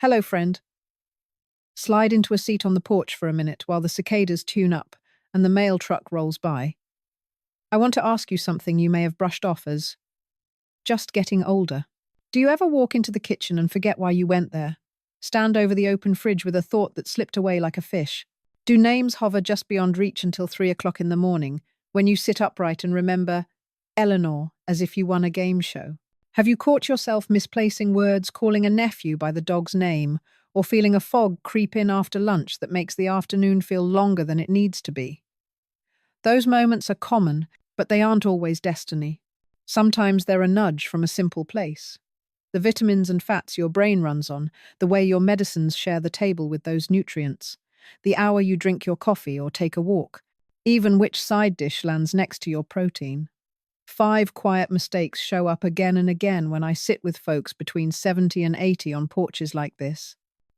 Hello, friend. Slide into a seat on the porch for a minute while the cicadas tune up and the mail truck rolls by. I want to ask you something you may have brushed off as just getting older. Do you ever walk into the kitchen and forget why you went there? Stand over the open fridge with a thought that slipped away like a fish? Do names hover just beyond reach until 3 o'clock in the morning when you sit upright and remember Eleanor as if you won a game show? Have you caught yourself misplacing words, calling a nephew by the dog's name, or feeling a fog creep in after lunch that makes the afternoon feel longer than it needs to be? Those moments are common, but they aren't always destiny. Sometimes they're a nudge from a simple place. The vitamins and fats your brain runs on, the way your medicines share the table with those nutrients, the hour you drink your coffee or take a walk, even which side dish lands next to your protein. 5 quiet mistakes show up again and again when I sit with folks between 70 and 80 on porches like this.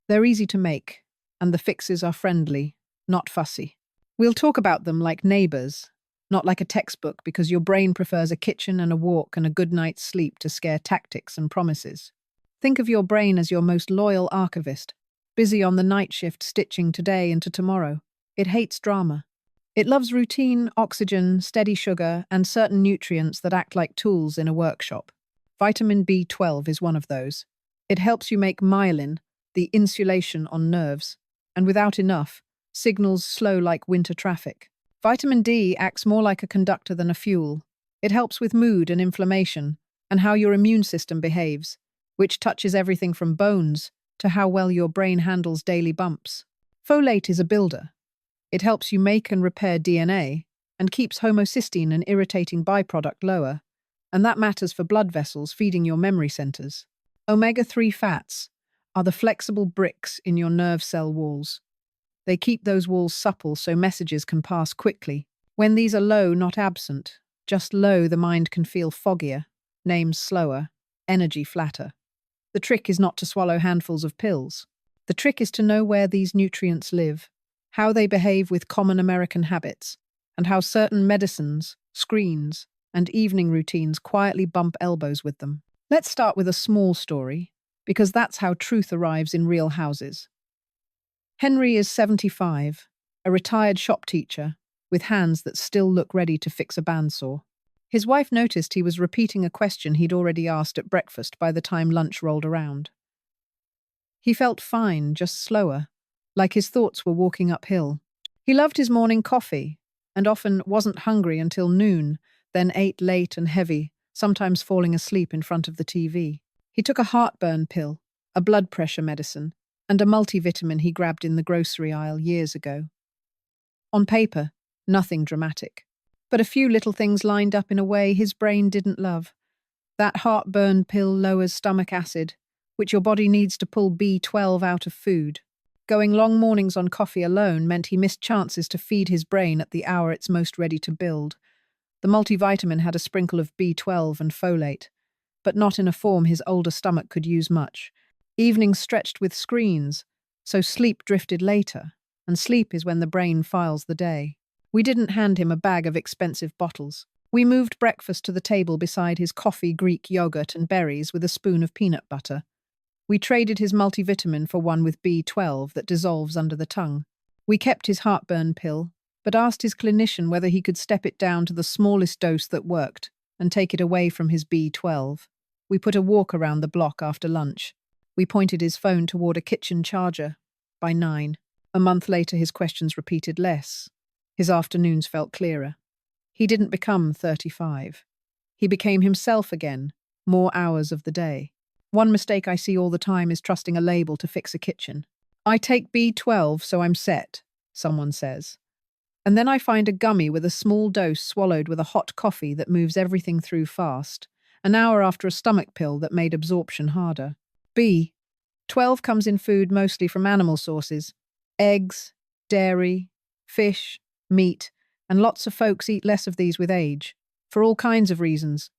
They're easy to make, and the fixes are friendly, not fussy. We'll talk about them like neighbors, not like a textbook, because your brain prefers a kitchen and a walk and a good night's sleep to scare tactics and promises. Think of your brain as your most loyal archivist, busy on the night shift stitching today into tomorrow. It hates drama. It loves routine, oxygen, steady sugar, and certain nutrients that act like tools in a workshop. Vitamin B12 is one of those. It helps you make myelin, the insulation on nerves, and without enough, signals slow like winter traffic. Vitamin D acts more like a conductor than a fuel. It helps with mood and inflammation, and how your immune system behaves, which touches everything from bones to how well your brain handles daily bumps. Folate is a builder. It helps you make and repair DNA and keeps homocysteine, an irritating byproduct, lower, and that matters for blood vessels feeding your memory centers. Omega-3 fats are the flexible bricks in your nerve cell walls. They keep those walls supple so messages can pass quickly. When these are low, not absent, just low, the mind can feel foggier, names slower, energy flatter. The trick is not to swallow handfuls of pills. The trick is to know where these nutrients live, how they behave with common American habits, and how certain medicines, screens, and evening routines quietly bump elbows with them. Let's start with a small story, because that's how truth arrives in real houses. Henry is 75, a retired shop teacher, with hands that still look ready to fix a bandsaw. His wife noticed he was repeating a question he'd already asked at breakfast by the time lunch rolled around. He felt fine, just slower, like his thoughts were walking uphill. He loved his morning coffee, and often wasn't hungry until noon, then ate late and heavy, sometimes falling asleep in front of the TV. He took a heartburn pill, a blood pressure medicine, and a multivitamin he grabbed in the grocery aisle years ago. On paper, nothing dramatic, but a few little things lined up in a way his brain didn't love. That heartburn pill lowers stomach acid, which your body needs to pull B12 out of food. Going long mornings on coffee alone meant he missed chances to feed his brain at the hour it's most ready to build. The multivitamin had a sprinkle of B12 and folate, but not in a form his older stomach could use much. Evenings stretched with screens, so sleep drifted later, and sleep is when the brain files the day. We didn't hand him a bag of expensive bottles. We moved breakfast to the table beside his coffee, Greek yogurt, and berries with a spoon of peanut butter. We traded his multivitamin for one with B12 that dissolves under the tongue. We kept his heartburn pill, but asked his clinician whether he could step it down to the smallest dose that worked and take it away from his B12. We put a walk around the block after lunch. We pointed his phone toward a kitchen charger. By 9. A month later, his questions repeated less. His afternoons felt clearer. He didn't become 35. He became himself again, more hours of the day. One mistake I see all the time is trusting a label to fix a kitchen. I take B12, so I'm set, someone says. And then I find a gummy with a small dose swallowed with a hot coffee that moves everything through fast, an hour after a stomach pill that made absorption harder. B12 comes in food mostly from animal sources: eggs, dairy, fish, meat, and lots of folks eat less of these with age, for all kinds of reasons.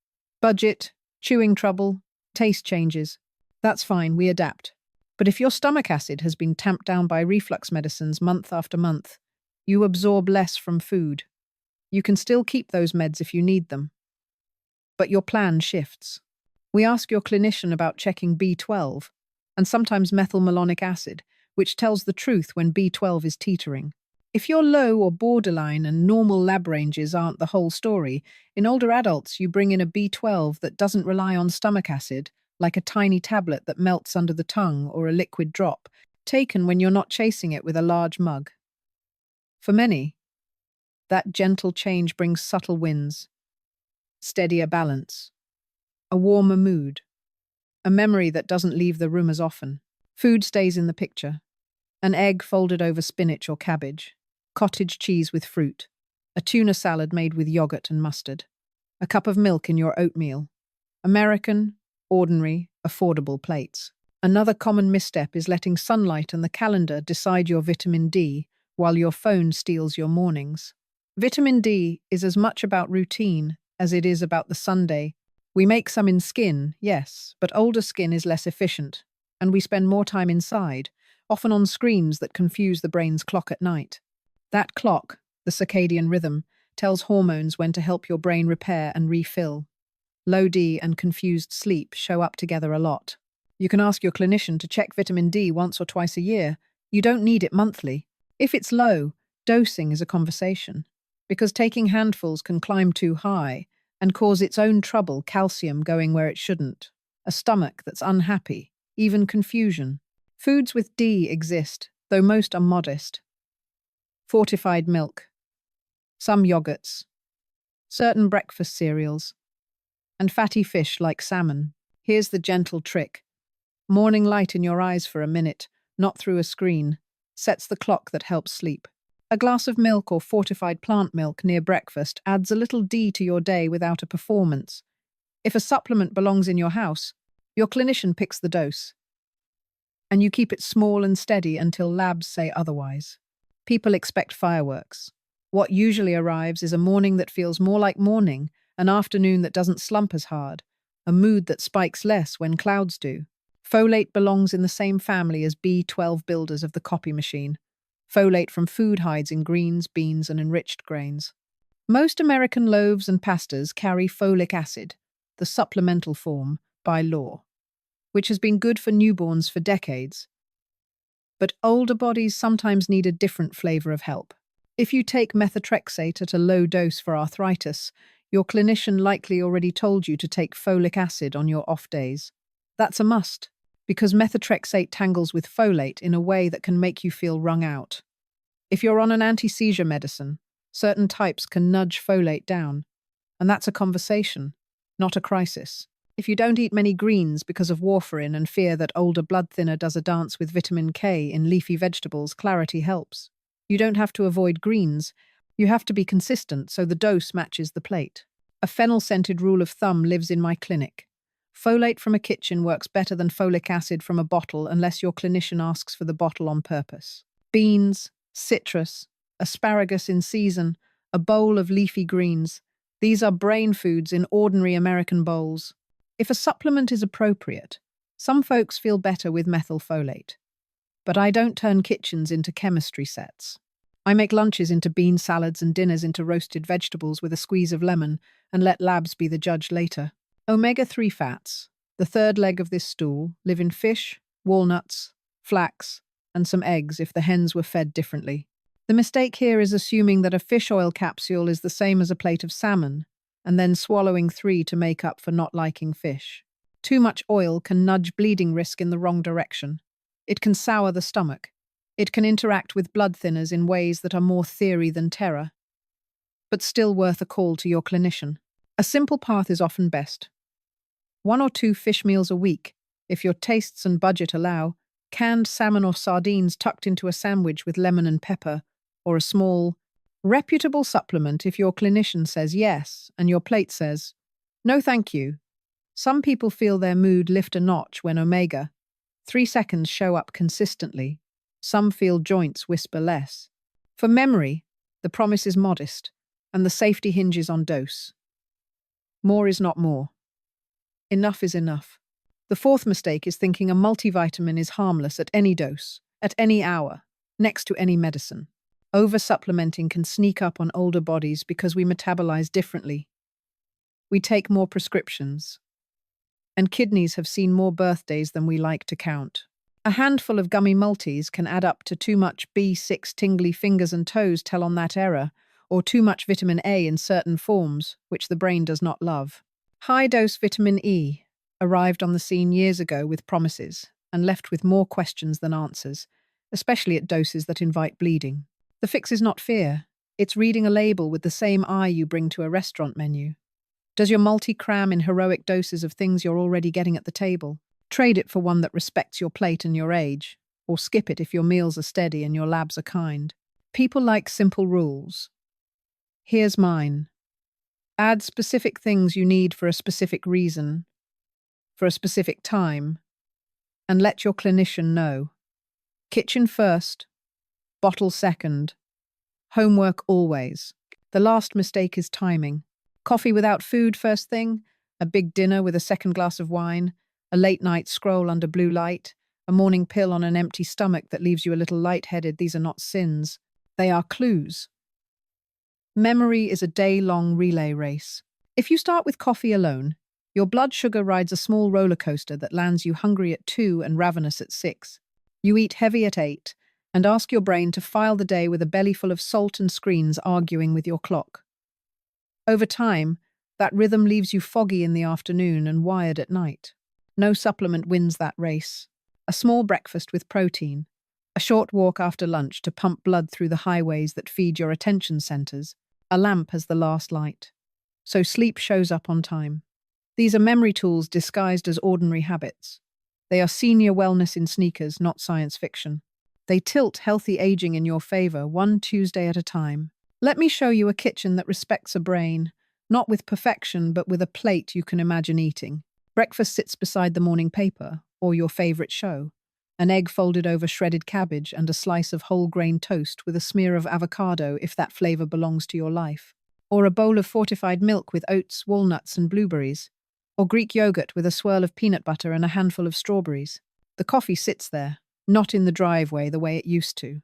Budget, chewing trouble, taste changes. That's fine, we adapt. But if your stomach acid has been tamped down by reflux medicines month after month, you absorb less from food. You can still keep those meds if you need them. But your plan shifts. We ask your clinician about checking B12, and sometimes methylmalonic acid, which tells the truth when B12 is teetering. If you're low or borderline and normal lab ranges aren't the whole story, in older adults you bring in a B12 that doesn't rely on stomach acid, like a tiny tablet that melts under the tongue or a liquid drop, taken when you're not chasing it with a large mug. For many, that gentle change brings subtle wins, steadier balance, a warmer mood, a memory that doesn't leave the room as often. Food stays in the picture. An egg folded over spinach or cabbage, cottage cheese with fruit, a tuna salad made with yogurt and mustard, a cup of milk in your oatmeal. American, ordinary, affordable plates. Another common misstep is letting sunlight and the calendar decide your vitamin D while your phone steals your mornings. Vitamin D is as much about routine as it is about the Sunday. We make some in skin, yes, but older skin is less efficient, and we spend more time inside, often on screens that confuse the brain's clock at night. That clock, the circadian rhythm, tells hormones when to help your brain repair and refill. Low D and confused sleep show up together a lot. You can ask your clinician to check vitamin D once or twice a year. You don't need it monthly. If it's low, dosing is a conversation, because taking handfuls can climb too high and cause its own trouble, calcium going where it shouldn't, a stomach that's unhappy, even confusion. Foods with D exist, though most are modest. Fortified milk, some yogurts, certain breakfast cereals, and fatty fish like salmon. Here's the gentle trick. Morning light in your eyes for a minute, not through a screen, sets the clock that helps sleep. A glass of milk or fortified plant milk near breakfast adds a little D to your day without a performance. If a supplement belongs in your house, your clinician picks the dose, and you keep it small and steady until labs say otherwise. People expect fireworks. What usually arrives is a morning that feels more like morning, an afternoon that doesn't slump as hard, a mood that spikes less when clouds do. Folate belongs in the same family as B12 builders of the copy machine. Folate from food hides in greens, beans, and enriched grains. Most American loaves and pastas carry folic acid, the supplemental form, by law, which has been good for newborns for decades. But older bodies sometimes need a different flavor of help. If you take methotrexate at a low dose for arthritis, your clinician likely already told you to take folic acid on your off days. That's a must, because methotrexate tangles with folate in a way that can make you feel wrung out. If you're on an anti-seizure medicine, certain types can nudge folate down, and that's a conversation, not a crisis. If you don't eat many greens because of warfarin and fear that older blood thinner does a dance with vitamin K in leafy vegetables, clarity helps. You don't have to avoid greens. You have to be consistent so the dose matches the plate. A fennel-scented rule of thumb lives in my clinic. Folate from a kitchen works better than folic acid from a bottle unless your clinician asks for the bottle on purpose. Beans, citrus, asparagus in season, a bowl of leafy greens. These are brain foods in ordinary American bowls. If a supplement is appropriate, some folks feel better with methylfolate. But I don't turn kitchens into chemistry sets. I make lunches into bean salads and dinners into roasted vegetables with a squeeze of lemon and let labs be the judge later. Omega-3 fats, the third leg of this stool, live in fish, walnuts, flax, and some eggs if the hens were fed differently. The mistake here is assuming that a fish oil capsule is the same as a plate of salmon, and then swallowing 3 to make up for not liking fish. Too much oil can nudge bleeding risk in the wrong direction. It can sour the stomach. It can interact with blood thinners in ways that are more theory than terror, but still worth a call to your clinician. A simple path is often best. 1 or 2 fish meals a week, if your tastes and budget allow, canned salmon or sardines tucked into a sandwich with lemon and pepper, or a small, reputable supplement if your clinician says yes and your plate says, no thank you. Some people feel their mood lift a notch when omega-3 seconds show up consistently. Some feel joints whisper less. For memory, the promise is modest, and the safety hinges on dose. More is not more. Enough is enough. The fourth mistake is thinking a multivitamin is harmless at any dose, at any hour, next to any medicine. Over-supplementing can sneak up on older bodies because we metabolize differently. We take more prescriptions, and kidneys have seen more birthdays than we like to count. A handful of gummy multis can add up to too much B6 tingly fingers and toes tell on that error, or too much vitamin A in certain forms, which the brain does not love. High-dose vitamin E arrived on the scene years ago with promises and left with more questions than answers, especially at doses that invite bleeding. The fix is not fear. It's reading a label with the same eye you bring to a restaurant menu. Does your multi cram in heroic doses of things you're already getting at the table? Trade it for one that respects your plate and your age, or skip it if your meals are steady and your labs are kind. People like simple rules. Here's mine. Add specific things you need for a specific reason, for a specific time, and let your clinician know. Kitchen first, bottle second, homework always. The last mistake is timing. Coffee without food first thing, a big dinner with a second glass of wine, a late night scroll under blue light, a morning pill on an empty stomach that leaves you a little lightheaded. These are not sins. They are clues. Memory is a day-long relay race. If you start with coffee alone, your blood sugar rides a small roller coaster that lands you hungry at 2 and ravenous at 6. You eat heavy at 8 and ask your brain to file the day with a belly full of salt and screens arguing with your clock. Over time, that rhythm leaves you foggy in the afternoon and wired at night. No supplement wins that race. A small breakfast with protein, a short walk after lunch to pump blood through the highways that feed your attention centers, a lamp as the last light. So sleep shows up on time. These are memory tools disguised as ordinary habits. They are senior wellness in sneakers, not science fiction. They tilt healthy aging in your favor, one Tuesday at a time. Let me show you a kitchen that respects a brain, not with perfection, but with a plate you can imagine eating. Breakfast sits beside the morning paper, or your favorite show. An egg folded over shredded cabbage and a slice of whole grain toast with a smear of avocado if that flavor belongs to your life. Or a bowl of fortified milk with oats, walnuts, and blueberries. Or Greek yogurt with a swirl of peanut butter and a handful of strawberries. The coffee sits there, not in the driveway the way it used to.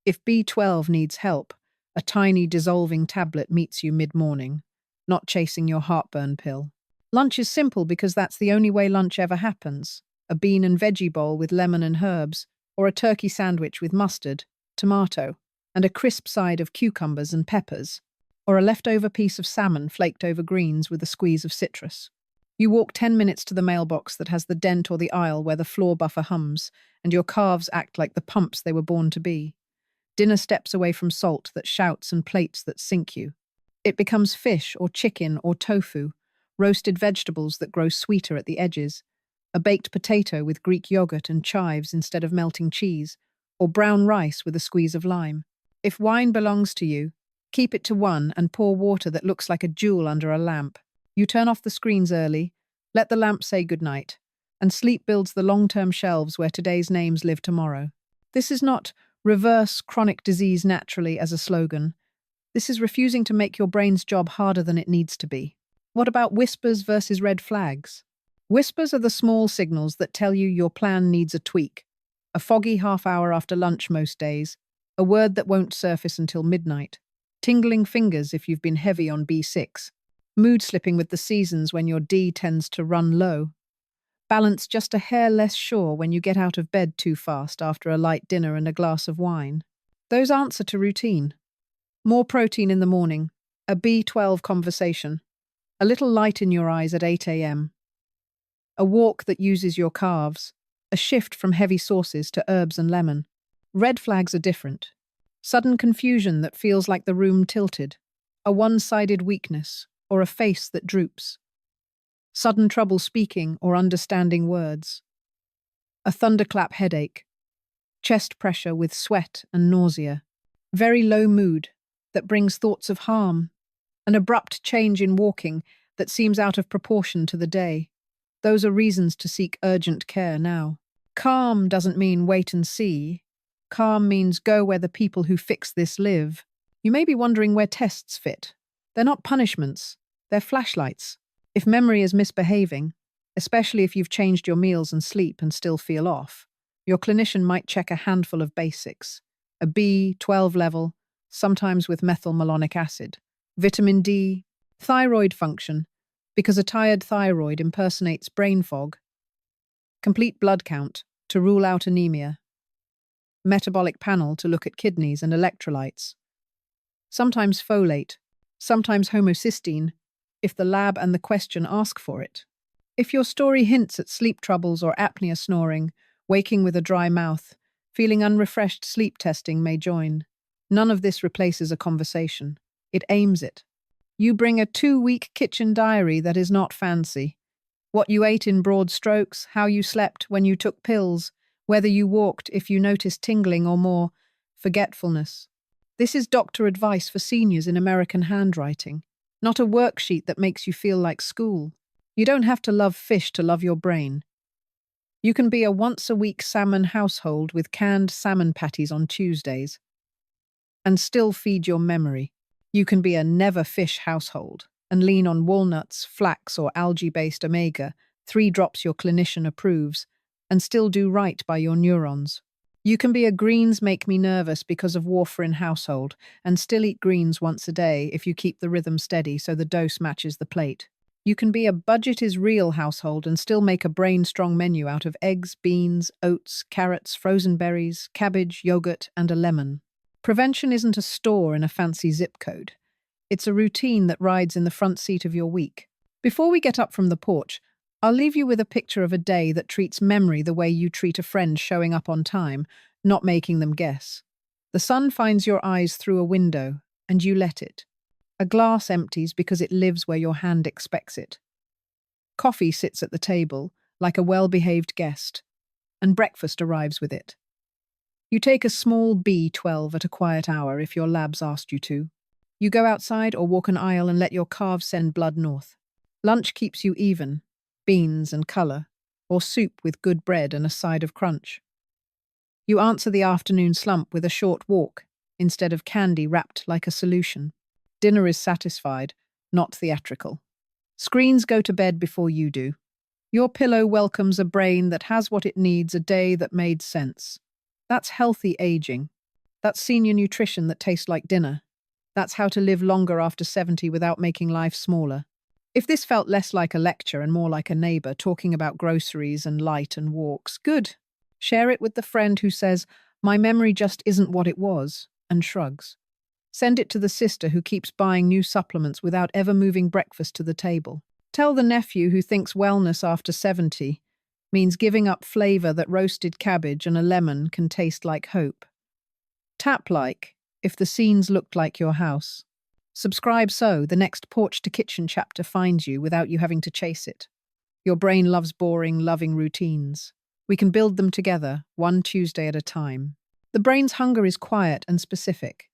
If B12 needs help, a tiny dissolving tablet meets you mid-morning, not chasing your heartburn pill. Lunch is simple because that's the only way lunch ever happens. A bean and veggie bowl with lemon and herbs, or a turkey sandwich with mustard, tomato, and a crisp side of cucumbers and peppers, or a leftover piece of salmon flaked over greens with a squeeze of citrus. You walk 10 minutes to the mailbox that has the dent or the aisle where the floor buffer hums, and your calves act like the pumps they were born to be. Dinner steps away from salt that shouts and plates that sink you. It becomes fish or chicken or tofu, roasted vegetables that grow sweeter at the edges, a baked potato with Greek yogurt and chives instead of melting cheese, or brown rice with a squeeze of lime. If wine belongs to you, keep it to 1 and pour water that looks like a jewel under a lamp. You turn off the screens early, let the lamp say goodnight, and sleep builds the long-term shelves where today's names live tomorrow. This is not reverse chronic disease naturally as a slogan. This is refusing to make your brain's job harder than it needs to be. What about whispers versus red flags? Whispers are the small signals that tell you your plan needs a tweak. A foggy half hour after lunch most days, a word that won't surface until midnight, tingling fingers if you've been heavy on B6, mood slipping with the seasons when your D tends to run low, balance just a hair less sure when you get out of bed too fast after a light dinner and a glass of wine. Those answer to routine. More protein in the morning, a B12 conversation, a little light in your eyes at 8 a.m., a walk that uses your calves, a shift from heavy sauces to herbs and lemon. Red flags are different. Sudden confusion that feels like the room tilted, a one-sided weakness, or a face that droops. Sudden trouble speaking or understanding words. A thunderclap headache, chest pressure with sweat and nausea. Very low mood that brings thoughts of harm. An abrupt change in walking that seems out of proportion to the day. Those are reasons to seek urgent care now. Calm doesn't mean wait and see. Calm means go where the people who fix this live. You may be wondering where tests fit. They're not punishments. They're flashlights. If memory is misbehaving, especially if you've changed your meals and sleep and still feel off, your clinician might check a handful of basics. A B12 level, sometimes with methylmalonic acid. Vitamin D, thyroid function, because a tired thyroid impersonates brain fog. Complete blood count, to rule out anemia, metabolic panel to look at kidneys and electrolytes, sometimes folate, sometimes homocysteine, if the lab and the question ask for it. If your story hints at sleep troubles or apnea snoring, waking with a dry mouth, feeling unrefreshed, sleep testing may join. None of this replaces a conversation. It aims it. You bring a 2-week kitchen diary that is not fancy. What you ate in broad strokes, how you slept when you took pills, whether you walked if you noticed tingling or more, forgetfulness. This is doctor advice for seniors in American handwriting, not a worksheet that makes you feel like school. You don't have to love fish to love your brain. You can be a once-a-week salmon household with canned salmon patties on Tuesdays and still feed your memory. You can be a never-fish household and lean on walnuts, flax, or algae-based omega, 3 drops your clinician approves, and still do right by your neurons. You can be a greens make me nervous because of warfarin household and still eat greens once a day if you keep the rhythm steady so the dose matches the plate. You can be a budget is real household and still make a brain-strong menu out of eggs, beans, oats, carrots, frozen berries, cabbage, yogurt, and a lemon. Prevention isn't a store in a fancy zip code. It's a routine that rides in the front seat of your week. Before we get up from the porch, I'll leave you with a picture of a day that treats memory the way you treat a friend showing up on time, not making them guess. The sun finds your eyes through a window, and you let it. A glass empties because it lives where your hand expects it. Coffee sits at the table, like a well-behaved guest, and breakfast arrives with it. You take a small B12 at a quiet hour if your lab's asked you to. You go outside or walk an aisle and let your calves send blood north. Lunch keeps you even, beans and colour, or soup with good bread and a side of crunch. You answer the afternoon slump with a short walk, instead of candy wrapped like a solution. Dinner is satisfied, not theatrical. Screens go to bed before you do. Your pillow welcomes a brain that has what it needs a day that made sense. That's healthy aging. That's senior nutrition that tastes like dinner. That's how to live longer after 70 without making life smaller. If this felt less like a lecture and more like a neighbor talking about groceries and light and walks, good. Share it with the friend who says, "My memory just isn't what it was," and shrugs. Send it to the sister who keeps buying new supplements without ever moving breakfast to the table. Tell the nephew who thinks wellness after 70 means giving up flavor that roasted cabbage and a lemon can taste like hope. Tap like if the scenes looked like your house. Subscribe so the next porch to kitchen chapter finds you without you having to chase it. Your brain loves boring, loving routines. We can build them together, one Tuesday at a time. The brain's hunger is quiet and specific.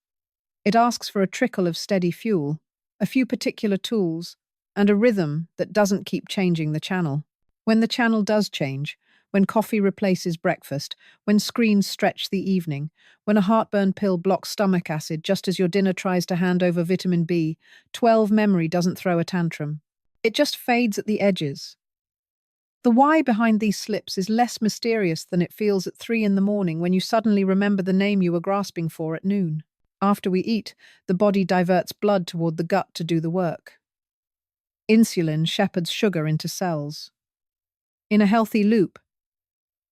It asks for a trickle of steady fuel, a few particular tools, and a rhythm that doesn't keep changing the channel. When the channel does change, when coffee replaces breakfast, when screens stretch the evening, when a heartburn pill blocks stomach acid just as your dinner tries to hand over vitamin B12 memory doesn't throw a tantrum. It just fades at the edges. The why behind these slips is less mysterious than it feels at 3 in the morning when you suddenly remember the name you were grasping for at noon. After we eat, the body diverts blood toward the gut to do the work. Insulin shepherds sugar into cells. In a healthy loop,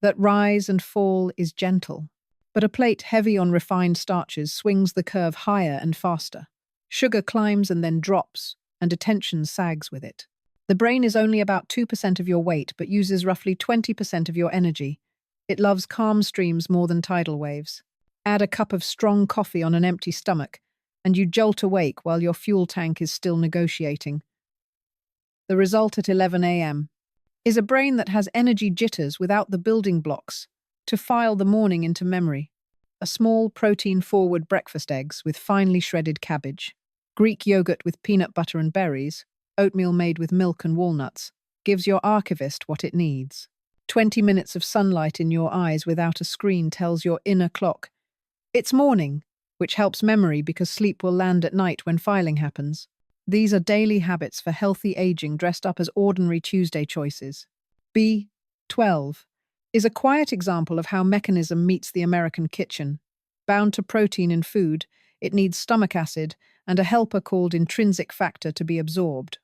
that rise and fall is gentle, but a plate heavy on refined starches swings the curve higher and faster. Sugar climbs and then drops, and attention sags with it. The brain is only about 2% of your weight, but uses roughly 20% of your energy. It loves calm streams more than tidal waves. Add a cup of strong coffee on an empty stomach, and you jolt awake while your fuel tank is still negotiating. The result at 11 a.m. is a brain that has energy jitters without the building blocks to file the morning into memory. A small protein-forward breakfast eggs with finely shredded cabbage, Greek yogurt with peanut butter and berries, oatmeal made with milk and walnuts, gives your archivist what it needs. 20 minutes of sunlight in your eyes without a screen tells your inner clock it's morning, which helps memory because sleep will land at night when filing happens. These are daily habits for healthy aging dressed up as ordinary Tuesday choices. B12 is a quiet example of how mechanism meets the American kitchen. Bound to protein in food, it needs stomach acid and a helper called intrinsic factor to be absorbed.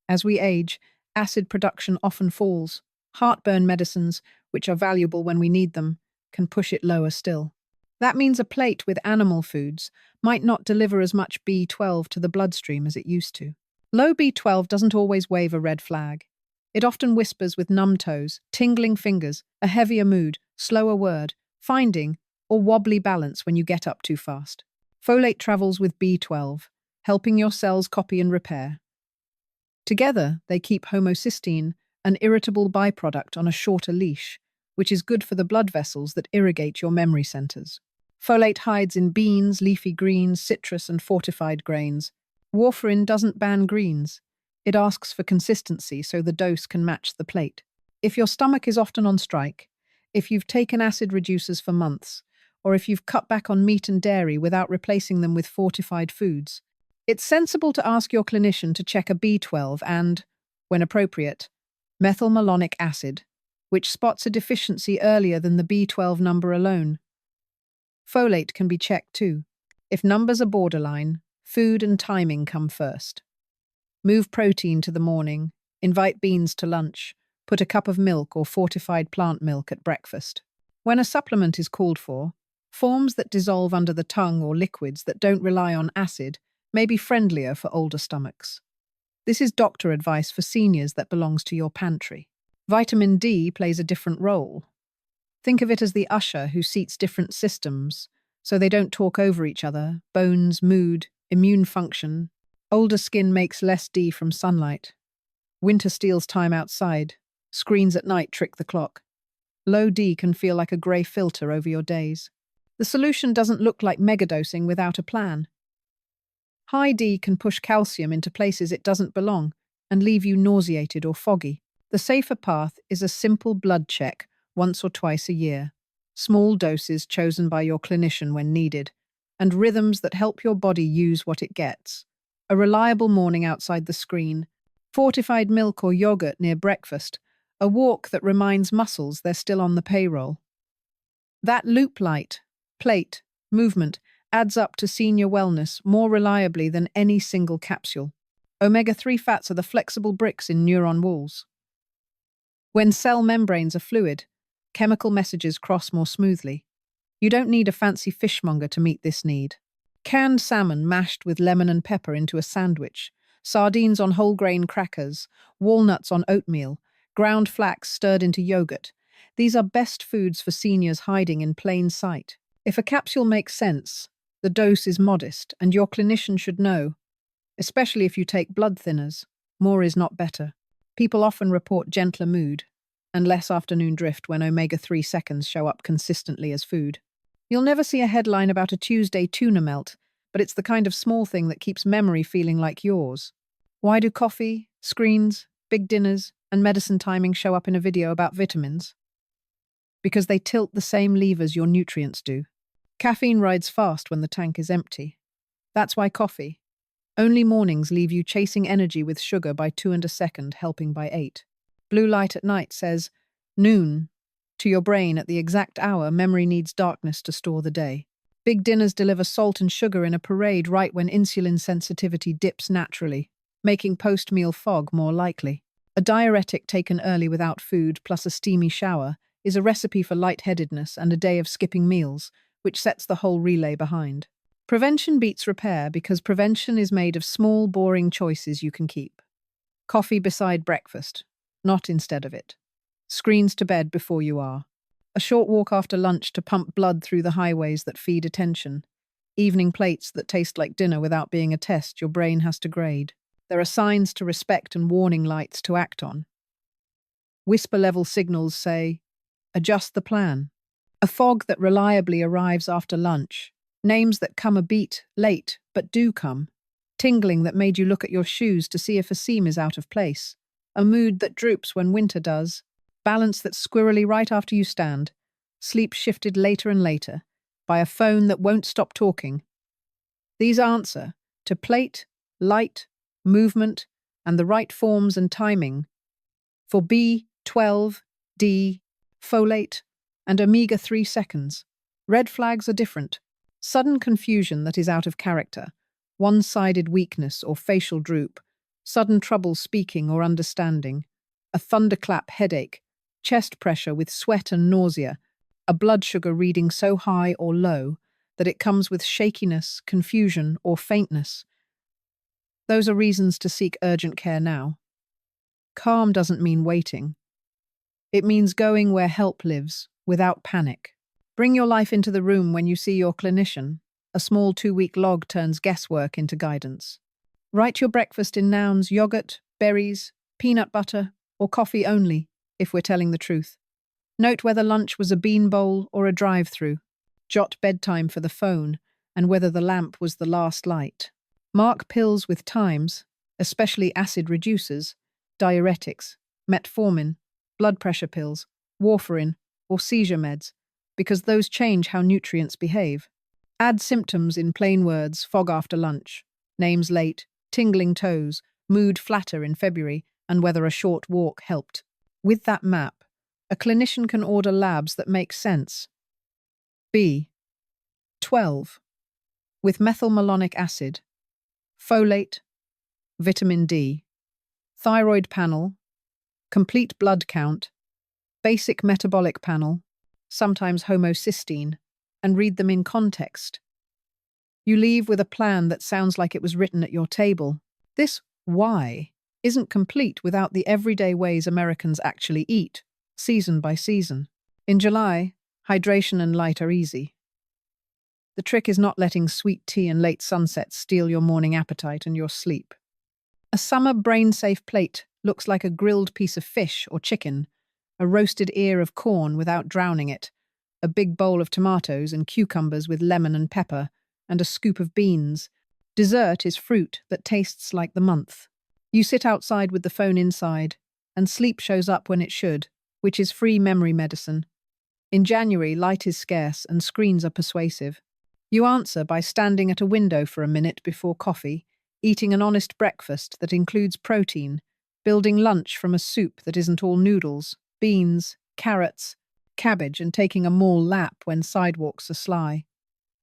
As we age, acid production often falls. Heartburn medicines, which are valuable when we need them, can push it lower still. That means a plate with animal foods might not deliver as much B12 to the bloodstream as it used to. Low B12 doesn't always wave a red flag. It often whispers with numb toes, tingling fingers, a heavier mood, slower word, finding, or wobbly balance when you get up too fast. Folate travels with B12, helping your cells copy and repair. Together, they keep homocysteine, an irritable byproduct, on a shorter leash, which is good for the blood vessels that irrigate your memory centers. Folate hides in beans, leafy greens, citrus, and fortified grains. Warfarin doesn't ban greens. It asks for consistency so the dose can match the plate. If your stomach is often on strike, if you've taken acid reducers for months, or if you've cut back on meat and dairy without replacing them with fortified foods, it's sensible to ask your clinician to check a B12 and, when appropriate, methylmalonic acid, which spots a deficiency earlier than the B12 number alone. Folate can be checked too. If numbers are borderline, food and timing come first. Move protein to the morning, invite beans to lunch, put a cup of milk or fortified plant milk at breakfast. When a supplement is called for, forms that dissolve under the tongue or liquids that don't rely on acid may be friendlier for older stomachs. This is doctor advice for seniors that belongs to your pantry. Vitamin D plays a different role. Think of it as the usher who seats different systems, so they don't talk over each other: bones, mood, immune function. Older skin makes less D from sunlight. Winter steals time outside. Screens at night trick the clock. Low D can feel like a grey filter over your days. The solution doesn't look like megadosing without a plan. High D can push calcium into places it doesn't belong and leave you nauseated or foggy. The safer path is a simple blood check once or twice a year, small doses chosen by your clinician when needed, and rhythms that help your body use what it gets. A reliable morning outside the screen, fortified milk or yogurt near breakfast, a walk that reminds muscles they're still on the payroll. That loop light, plate, movement adds up to senior wellness more reliably than any single capsule. Omega-3 fats are the flexible bricks in neuron walls. When cell membranes are fluid, chemical messages cross more smoothly. You don't need a fancy fishmonger to meet this need. Canned salmon mashed with lemon and pepper into a sandwich, sardines on whole grain crackers, walnuts on oatmeal, ground flax stirred into yogurt. These are best foods for seniors hiding in plain sight. If a capsule makes sense, the dose is modest, and your clinician should know. Especially if you take blood thinners, more is not better. People often report gentler mood and less afternoon drift when omega-3 seconds show up consistently as food. You'll never see a headline about a Tuesday tuna melt, but it's the kind of small thing that keeps memory feeling like yours. Why do coffee, screens, big dinners, and medicine timing show up in a video about vitamins? Because they tilt the same levers your nutrients do. Caffeine rides fast when the tank is empty. That's why coffee. Only mornings leave you chasing energy with sugar by 2 and a second, helping by 8. Blue light at night says, noon. To your brain, at the exact hour, memory needs darkness to store the day. Big dinners deliver salt and sugar in a parade right when insulin sensitivity dips naturally, making post-meal fog more likely. A diuretic taken early without food plus a steamy shower is a recipe for lightheadedness and a day of skipping meals, which sets the whole relay behind. Prevention beats repair because prevention is made of small, boring choices you can keep. Coffee beside breakfast, not instead of it. Screens to bed before you are. A short walk after lunch to pump blood through the highways that feed attention. Evening plates that taste like dinner without being a test your brain has to grade. There are signs to respect and warning lights to act on. Whisper-level signals say, adjust the plan. A fog that reliably arrives after lunch. Names that come a beat late, but do come. Tingling that made you look at your shoes to see if a seam is out of place. A mood that droops when winter does. Balance that's squirrely right after you stand. Sleep shifted later and later. By a phone that won't stop talking. These answer to plate, light, movement, and the right forms and timing. For B12, D, folate, and omega-3 seconds. Red flags are different. Sudden confusion that is out of character, one-sided weakness or facial droop, sudden trouble speaking or understanding, a thunderclap headache, chest pressure with sweat and nausea, a blood sugar reading so high or low that it comes with shakiness, confusion, or faintness. Those are reasons to seek urgent care now. Calm doesn't mean waiting. It means going where help lives, without panic. Bring your life into the room when you see your clinician. A small 2-week log turns guesswork into guidance. Write your breakfast in nouns: yogurt, berries, peanut butter, or coffee only, if we're telling the truth. Note whether lunch was a bean bowl or a drive-through. Jot bedtime for the phone, and whether the lamp was the last light. Mark pills with times, especially acid reducers, diuretics, metformin, blood pressure pills, warfarin, or seizure meds, because those change how nutrients behave. Add symptoms in plain words: fog after lunch, names late, tingling toes, mood flatter in February, and whether a short walk helped. With that map, a clinician can order labs that make sense. B12 with methylmalonic acid, folate, vitamin D, thyroid panel, complete blood count, basic metabolic panel, sometimes homocysteine, and read them in context. You leave with a plan that sounds like it was written at your table. This why isn't complete without the everyday ways Americans actually eat, season by season. In July, hydration and light are easy. The trick is not letting sweet tea and late sunsets steal your morning appetite and your sleep. A summer brain-safe plate looks like a grilled piece of fish or chicken, a roasted ear of corn without drowning it, a big bowl of tomatoes and cucumbers with lemon and pepper, and a scoop of beans. Dessert is fruit that tastes like the month. You sit outside with the phone inside, and sleep shows up when it should, which is free memory medicine. In January, light is scarce and screens are persuasive. You answer by standing at a window for a minute before coffee, eating an honest breakfast that includes protein, building lunch from a soup that isn't all noodles, beans, carrots, cabbage, and taking a mall lap when sidewalks are sly.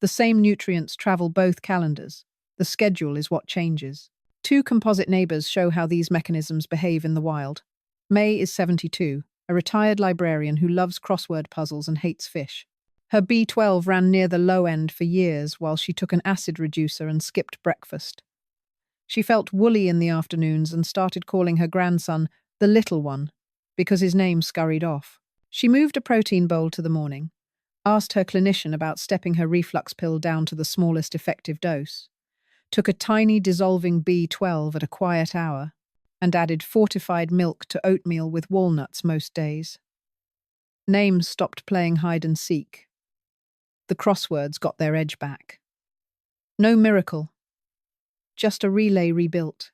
The same nutrients travel both calendars. The schedule is what changes. 2 composite neighbors show how these mechanisms behave in the wild. May is 72, a retired librarian who loves crossword puzzles and hates fish. Her B12 ran near the low end for years while she took an acid reducer and skipped breakfast. She felt woolly in the afternoons and started calling her grandson the little one because his name scurried off. She moved a protein bowl to the morning, asked her clinician about stepping her reflux pill down to the smallest effective dose, took a tiny dissolving B12 at a quiet hour, and added fortified milk to oatmeal with walnuts most days. Names stopped playing hide and seek. The crosswords got their edge back. No miracle, just a relay rebuilt.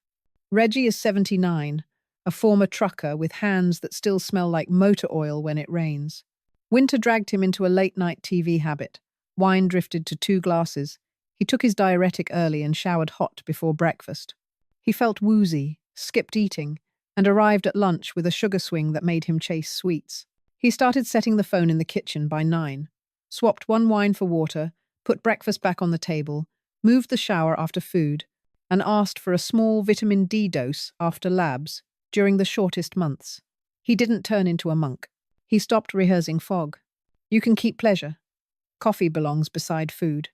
Reggie is 79, a former trucker with hands that still smell like motor oil when it rains. Winter dragged him into a late-night TV habit. Wine drifted to 2 glasses. He took his diuretic early and showered hot before breakfast. He felt woozy, skipped eating, and arrived at lunch with a sugar swing that made him chase sweets. He started setting the phone in the kitchen by 9, swapped 1 wine for water, put breakfast back on the table, moved the shower after food, and asked for a small vitamin D dose after labs during the shortest months. He didn't turn into a monk. He stopped rehearsing fog. You can keep pleasure. Coffee belongs beside food.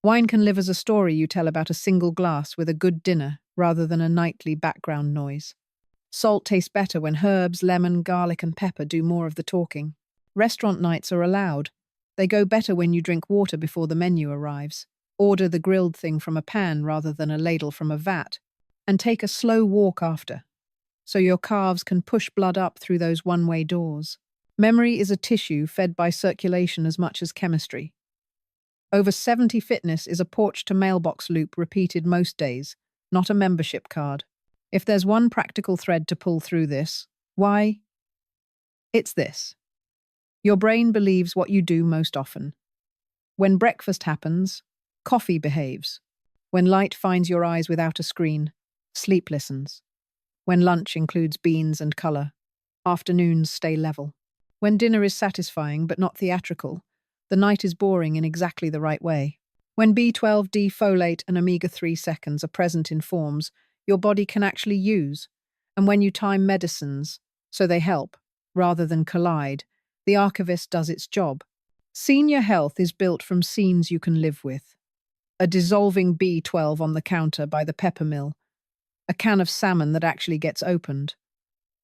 Wine can live as a story you tell about a single glass with a good dinner rather than a nightly background noise. Salt tastes better when herbs, lemon, garlic, and pepper do more of the talking. Restaurant nights are allowed. They go better when you drink water before the menu arrives. Order the grilled thing from a pan rather than a ladle from a vat, and take a slow walk after, so your calves can push blood up through those one-way doors. Memory is a tissue fed by circulation as much as chemistry. Over 70 fitness is a porch to mailbox loop repeated most days, not a membership card. If there's one practical thread to pull through this, why? It's this. Your brain believes what you do most often. When breakfast happens, coffee behaves. When light finds your eyes without a screen, sleep listens. When lunch includes beans and colour, afternoons stay level. When dinner is satisfying but not theatrical, the night is boring in exactly the right way. When B12, D, folate, and omega-3 seconds are present in forms your body can actually use, and when you time medicines so they help, rather than collide, the archivist does its job. Senior health is built from scenes you can live with. A dissolving B12 on the counter by the pepper mill, a can of salmon that actually gets opened,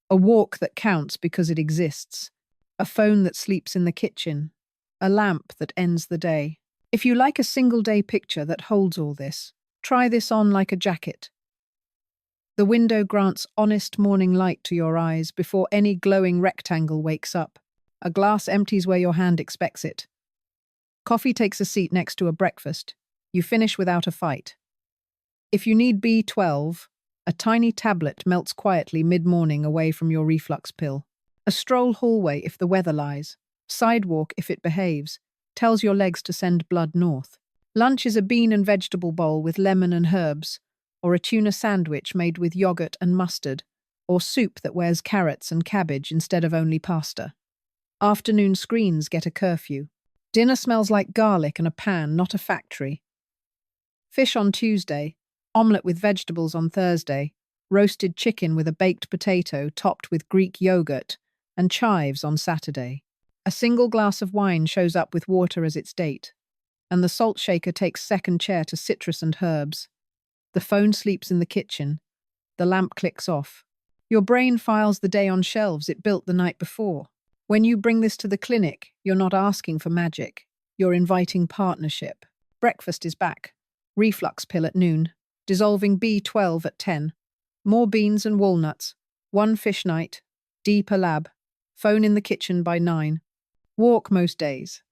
a walk that counts because it exists, a phone that sleeps in the kitchen, a lamp that ends the day. If you like a single-day picture that holds all this, try this on like a jacket. The window grants honest morning light to your eyes before any glowing rectangle wakes up. A glass empties where your hand expects it. Coffee takes a seat next to a breakfast. You finish without a fight. If you need B12, a tiny tablet melts quietly mid-morning away from your reflux pill. A stroll hallway if the weather lies. Sidewalk if it behaves. Tells your legs to send blood north. Lunch is a bean and vegetable bowl with lemon and herbs, or a tuna sandwich made with yogurt and mustard, or soup that wears carrots and cabbage instead of only pasta. Afternoon screens get a curfew. Dinner smells like garlic and a pan, not a factory. Fish on Tuesday, omelette with vegetables on Thursday, roasted chicken with a baked potato topped with Greek yogurt, and chives on Saturday. A single glass of wine shows up with water as its date, and the salt shaker takes second chair to citrus and herbs. The phone sleeps in the kitchen. The lamp clicks off. Your brain files the day on shelves it built the night before. When you bring this to the clinic, you're not asking for magic. You're inviting partnership. Breakfast is back. Reflux pill at noon. Dissolving B12 at 10. More beans and walnuts. One fish night. Deeper lab. Phone in the kitchen by 9. Walk most days.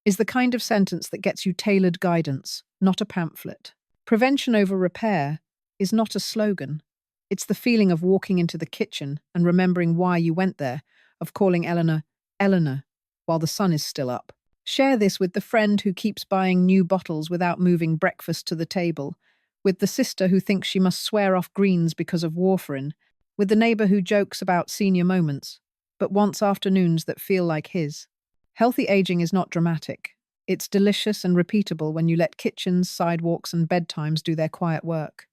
Is the kind of sentence that gets you tailored guidance, not a pamphlet. Prevention over repair is not a slogan. It's the feeling of walking into the kitchen and remembering why you went there, of calling Eleanor, Eleanor, while the sun is still up. Share this with the friend who keeps buying new bottles without moving breakfast to the table, with the sister who thinks she must swear off greens because of warfarin, with the neighbor who jokes about senior moments, but wants afternoons that feel like his. Healthy aging is not dramatic. It's delicious and repeatable when you let kitchens, sidewalks, and bedtimes do their quiet work.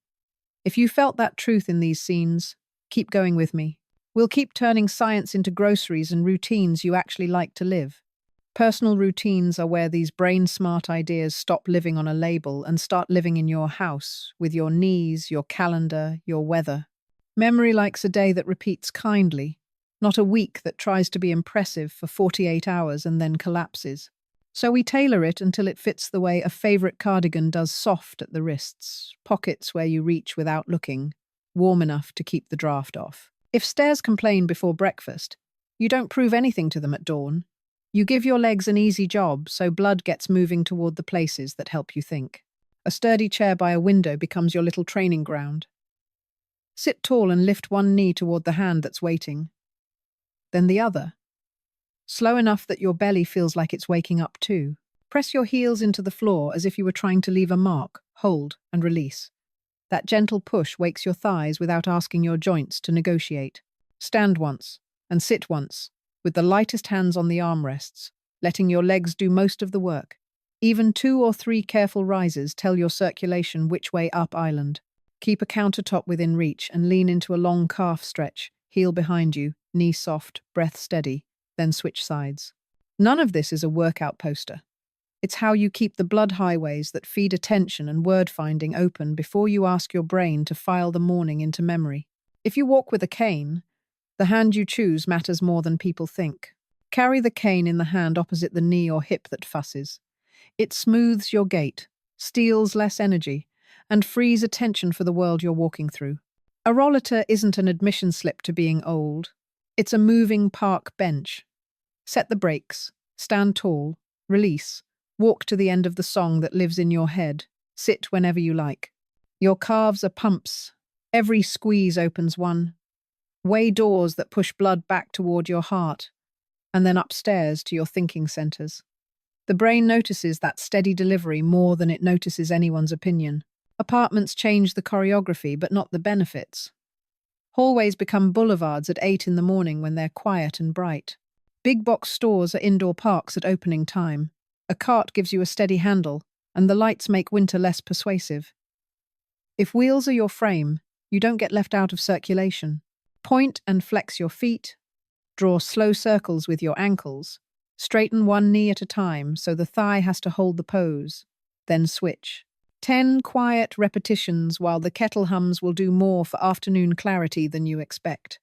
If you felt that truth in these scenes, keep going with me. We'll keep turning science into groceries and routines you actually like to live. Personal routines are where these brain-smart ideas stop living on a label and start living in your house, with your knees, your calendar, your weather. Memory likes a day that repeats kindly, not a week that tries to be impressive for 48 hours and then collapses. So we tailor it until it fits the way a favorite cardigan does, soft at the wrists, pockets where you reach without looking, warm enough to keep the draft off. If stairs complain before breakfast, you don't prove anything to them at dawn. You give your legs an easy job so blood gets moving toward the places that help you think. A sturdy chair by a window becomes your little training ground. Sit tall and lift one knee toward the hand that's waiting. Then the other. Slow enough that your belly feels like it's waking up too. Press your heels into the floor as if you were trying to leave a mark, hold, and release. That gentle push wakes your thighs without asking your joints to negotiate. Stand once, and sit once, with the lightest hands on the armrests, letting your legs do most of the work. Even 2 or 3 careful rises tell your circulation which way up island. Keep a countertop within reach and lean into a long calf stretch, heel behind you, knee soft, breath steady, then switch sides. None of this is a workout poster. It's how you keep the blood highways that feed attention and word-finding open before you ask your brain to file the morning into memory. If you walk with a cane, the hand you choose matters more than people think. Carry the cane in the hand opposite the knee or hip that fusses. It smooths your gait, steals less energy, and frees attention for the world you're walking through. A rollator isn't an admission slip to being old. It's a moving park bench. Set the brakes, stand tall, release, walk to the end of the song that lives in your head, sit whenever you like. Your calves are pumps. Every squeeze opens one. Weigh doors that push blood back toward your heart, and then upstairs to your thinking centers. The brain notices that steady delivery more than it notices anyone's opinion. Apartments change the choreography, but not the benefits. Hallways become boulevards at 8 in the morning when they're quiet and bright. Big box stores are indoor parks at opening time. A cart gives you a steady handle, and the lights make winter less persuasive. If wheels are your frame, you don't get left out of circulation. Point and flex your feet. Draw slow circles with your ankles. Straighten one knee at a time so the thigh has to hold the pose. Then switch. 10 quiet repetitions while the kettle hums will do more for afternoon clarity than you expect.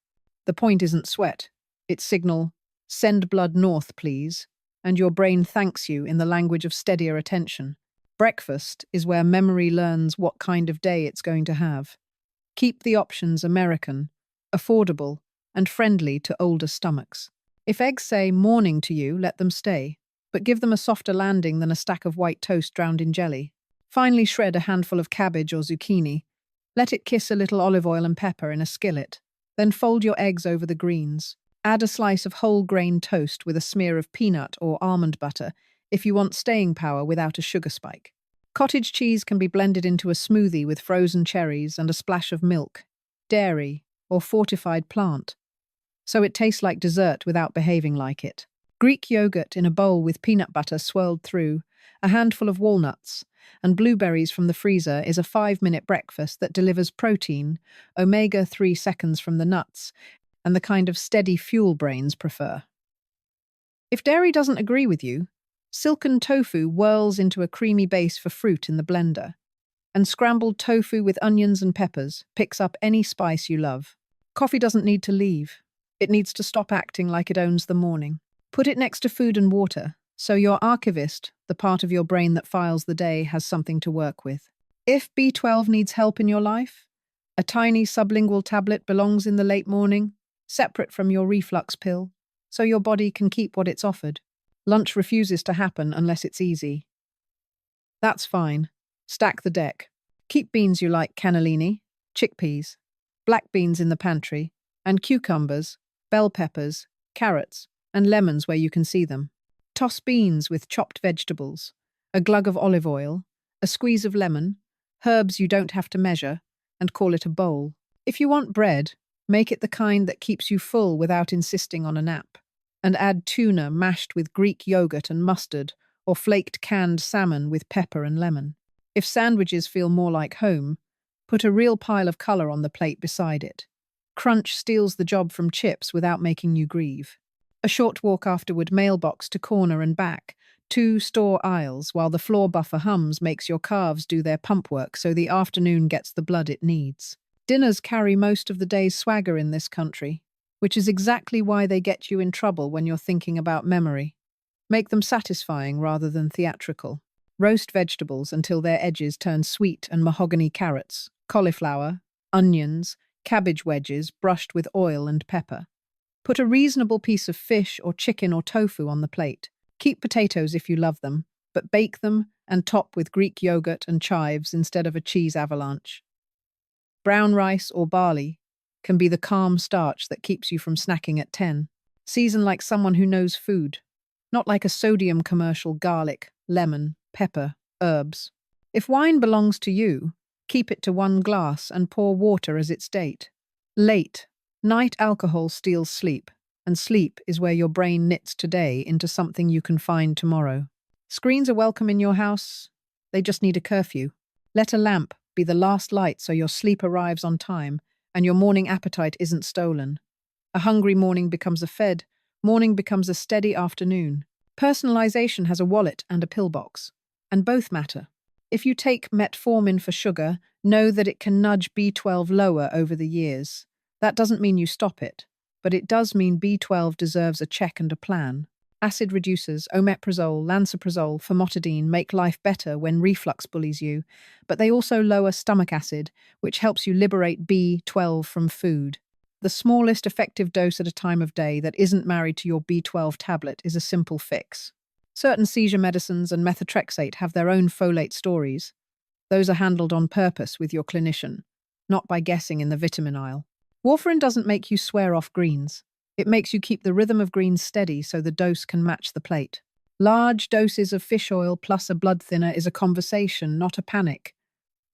The point isn't sweat. It's signal, send blood north, please, and your brain thanks you in the language of steadier attention. Breakfast is where memory learns what kind of day it's going to have. Keep the options American, affordable, and friendly to older stomachs. If eggs say morning to you, let them stay, but give them a softer landing than a stack of white toast drowned in jelly. Finally, shred a handful of cabbage or zucchini. Let it kiss a little olive oil and pepper in a skillet. Then fold your eggs over the greens. Add a slice of whole grain toast with a smear of peanut or almond butter if you want staying power without a sugar spike. Cottage cheese can be blended into a smoothie with frozen cherries and a splash of milk, dairy, or fortified plant, so it tastes like dessert without behaving like it. Greek yogurt in a bowl with peanut butter swirled through, a handful of walnuts, and blueberries from the freezer is a 5-minute breakfast that delivers protein, omega-3 seconds from the nuts, and the kind of steady fuel brains prefer. If dairy doesn't agree with you, silken tofu whirls into a creamy base for fruit in the blender, and scrambled tofu with onions and peppers picks up any spice you love. Coffee doesn't need to leave. It needs to stop acting like it owns the morning. Put it next to food and water, so your archivist, the part of your brain that files the day, has something to work with. If B12 needs help in your life, a tiny sublingual tablet belongs in the late morning, separate from your reflux pill, so your body can keep what it's offered. Lunch refuses to happen unless it's easy. That's fine. Stack the deck. Keep beans you like: cannellini, chickpeas, black beans in the pantry, and cucumbers, bell peppers, carrots, and lemons where you can see them. Toss beans with chopped vegetables, a glug of olive oil, a squeeze of lemon, herbs you don't have to measure, and call it a bowl. If you want bread, make it the kind that keeps you full without insisting on a nap, and add tuna mashed with Greek yogurt and mustard, or flaked canned salmon with pepper and lemon. If sandwiches feel more like home, put a real pile of colour on the plate beside it. Crunch steals the job from chips without making you grieve. A short walk afterward, mailbox to corner and back, 2 store aisles, while the floor buffer hums makes your calves do their pump work so the afternoon gets the blood it needs. Dinners carry most of the day's swagger in this country, which is exactly why they get you in trouble when you're thinking about memory. Make them satisfying rather than theatrical. Roast vegetables until their edges turn sweet and mahogany: carrots, cauliflower, onions, cabbage wedges brushed with oil and pepper. Put a reasonable piece of fish or chicken or tofu on the plate. Keep potatoes if you love them, but bake them and top with Greek yogurt and chives instead of a cheese avalanche. Brown rice or barley can be the calm starch that keeps you from snacking at 10. Season like someone who knows food, not like a sodium commercial: garlic, lemon, pepper, herbs. If wine belongs to you, keep it to 1 glass and pour water as its date. Late night alcohol steals sleep, and sleep is where your brain knits today into something you can find tomorrow. Screens are welcome in your house. They just need a curfew. Let a lamp be the last light so your sleep arrives on time and your morning appetite isn't stolen. A hungry morning becomes a fed. Morning becomes a steady afternoon. Personalization has a wallet and a pillbox, and both matter. If you take metformin for sugar, know that it can nudge B12 lower over the years. That doesn't mean you stop it, but it does mean B12 deserves a check and a plan. Acid reducers, omeprazole, lansoprazole, famotidine make life better when reflux bullies you, but they also lower stomach acid, which helps you liberate B12 from food. The smallest effective dose at a time of day that isn't married to your B12 tablet is a simple fix. Certain seizure medicines and methotrexate have their own folate stories. Those are handled on purpose with your clinician, not by guessing in the vitamin aisle. Warfarin doesn't make you swear off greens. It makes you keep the rhythm of greens steady so the dose can match the plate. Large doses of fish oil plus a blood thinner is a conversation, not a panic.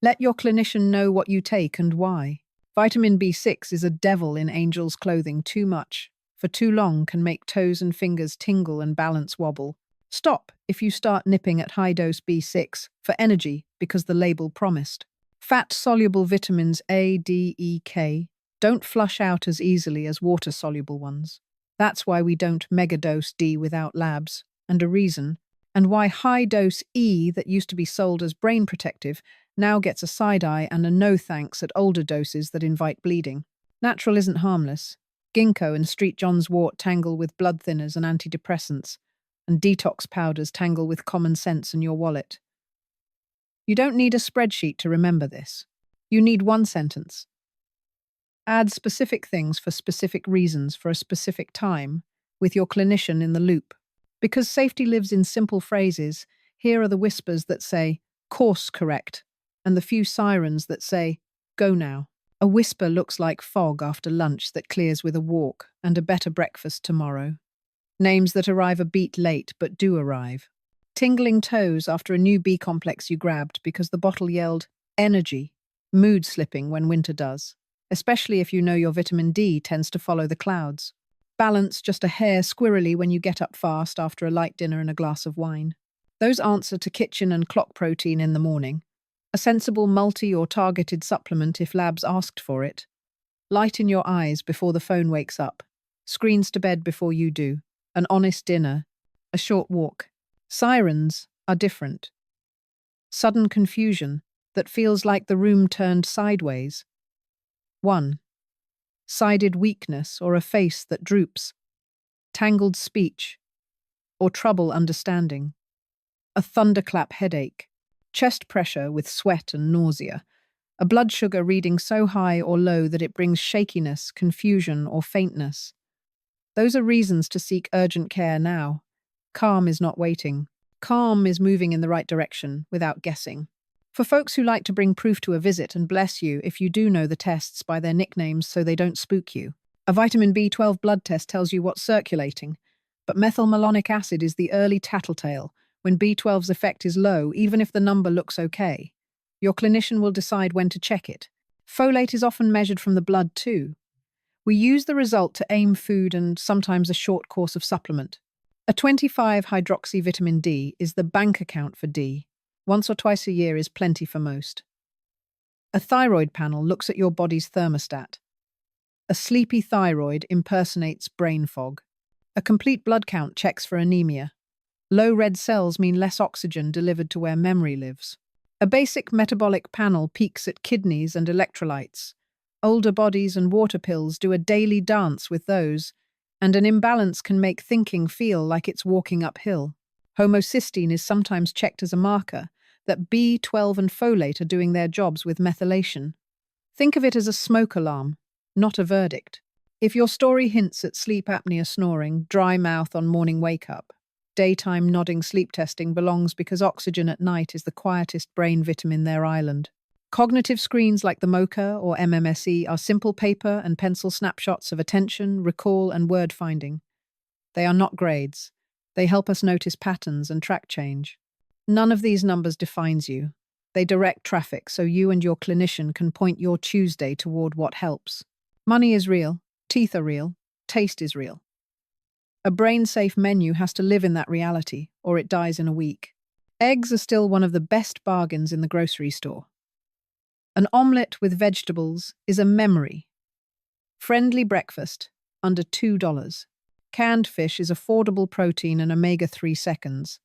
Let your clinician know what you take and why. Vitamin B6 is a devil in angel's clothing. Too much, for too long, can make toes and fingers tingle and balance wobble. Stop if you start nipping at high-dose B6 for energy because the label promised. Fat-soluble vitamins A, D, E, K don't flush out as easily as water-soluble ones. That's why we don't megadose D without labs, and a reason, and why high-dose E that used to be sold as brain protective now gets a side eye and a no thanks at older doses that invite bleeding. Natural isn't harmless. Ginkgo and Street John's wort tangle with blood thinners and antidepressants, and detox powders tangle with common sense and your wallet. You don't need a spreadsheet to remember this. You need one sentence. Add specific things for specific reasons for a specific time, with your clinician in the loop. Because safety lives in simple phrases, here are the whispers that say, course correct, and the few sirens that say, go now. A whisper looks like fog after lunch that clears with a walk, and a better breakfast tomorrow. Names that arrive a beat late but do arrive. Tingling toes after a new B-complex you grabbed because the bottle yelled, energy, mood slipping when winter does. Especially if you know your vitamin D tends to follow the clouds. Balance just a hair squirrely when you get up fast after a light dinner and a glass of wine. Those answer to kitchen and clock protein in the morning. A sensible multi or targeted supplement if labs asked for it. Light in your eyes before the phone wakes up. Screens to bed before you do. An honest dinner. A short walk. Sirens are different. Sudden confusion that feels like the room turned sideways. 1. Sided weakness or a face that droops. Tangled speech or trouble understanding. A thunderclap headache. Chest pressure with sweat and nausea. A blood sugar reading so high or low that it brings shakiness, confusion, or faintness. Those are reasons to seek urgent care now. Calm is not waiting. Calm is moving in the right direction without guessing. For folks who like to bring proof to a visit, and bless you if you do know the tests by their nicknames so they don't spook you. A vitamin B12 blood test tells you what's circulating, but methylmalonic acid is the early tattletale when B12's effect is low, even if the number looks okay. Your clinician will decide when to check it. Folate is often measured from the blood too. We use the result to aim food and sometimes a short course of supplement. A 25-hydroxy vitamin D is the bank account for D. Once or twice a year is plenty for most. A thyroid panel looks at your body's thermostat. A sleepy thyroid impersonates brain fog. A complete blood count checks for anemia. Low red cells mean less oxygen delivered to where memory lives. A basic metabolic panel peeks at kidneys and electrolytes. Older bodies and water pills do a daily dance with those, and an imbalance can make thinking feel like it's walking uphill. Homocysteine is sometimes checked as a marker that B12 and folate are doing their jobs with methylation. Think of it as a smoke alarm, not a verdict. If your story hints at sleep apnea snoring, dry mouth on morning wake-up, daytime nodding sleep testing belongs because oxygen at night is the quietest brain vitamin their island. Cognitive screens like the MoCA or MMSE are simple paper and pencil snapshots of attention, recall, and word finding. They are not grades. They help us notice patterns and track change. None of these numbers defines you. They direct traffic so you and your clinician can point your Tuesday toward what helps. Money is real, teeth are real, taste is real. A brain-safe menu has to live in that reality, or it dies in a week. Eggs are still one of the best bargains in the grocery store. An omelette with vegetables is a memory. Friendly breakfast, under $2. Canned fish is affordable protein and omega-3 seconds.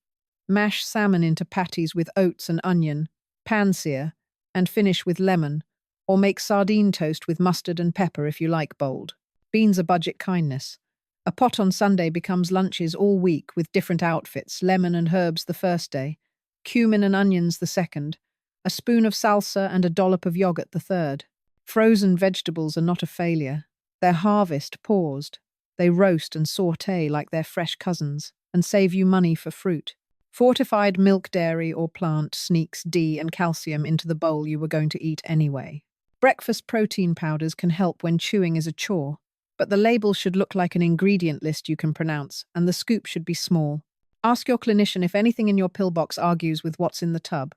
Mash salmon into patties with oats and onion, pan-sear, and finish with lemon, or make sardine toast with mustard and pepper if you like bold. Beans are budget kindness. A pot on Sunday becomes lunches all week with different outfits, lemon and herbs the first day, cumin and onions the second, a spoon of salsa and a dollop of yogurt the third. Frozen vegetables are not a failure. Their harvest paused. They roast and sauté like their fresh cousins and save you money for fruit. Fortified milk, dairy, or plant sneaks D and calcium into the bowl you were going to eat anyway. Breakfast protein powders can help when chewing is a chore, but the label should look like an ingredient list you can pronounce, and the scoop should be small. Ask your clinician if anything in your pill box argues with what's in the tub.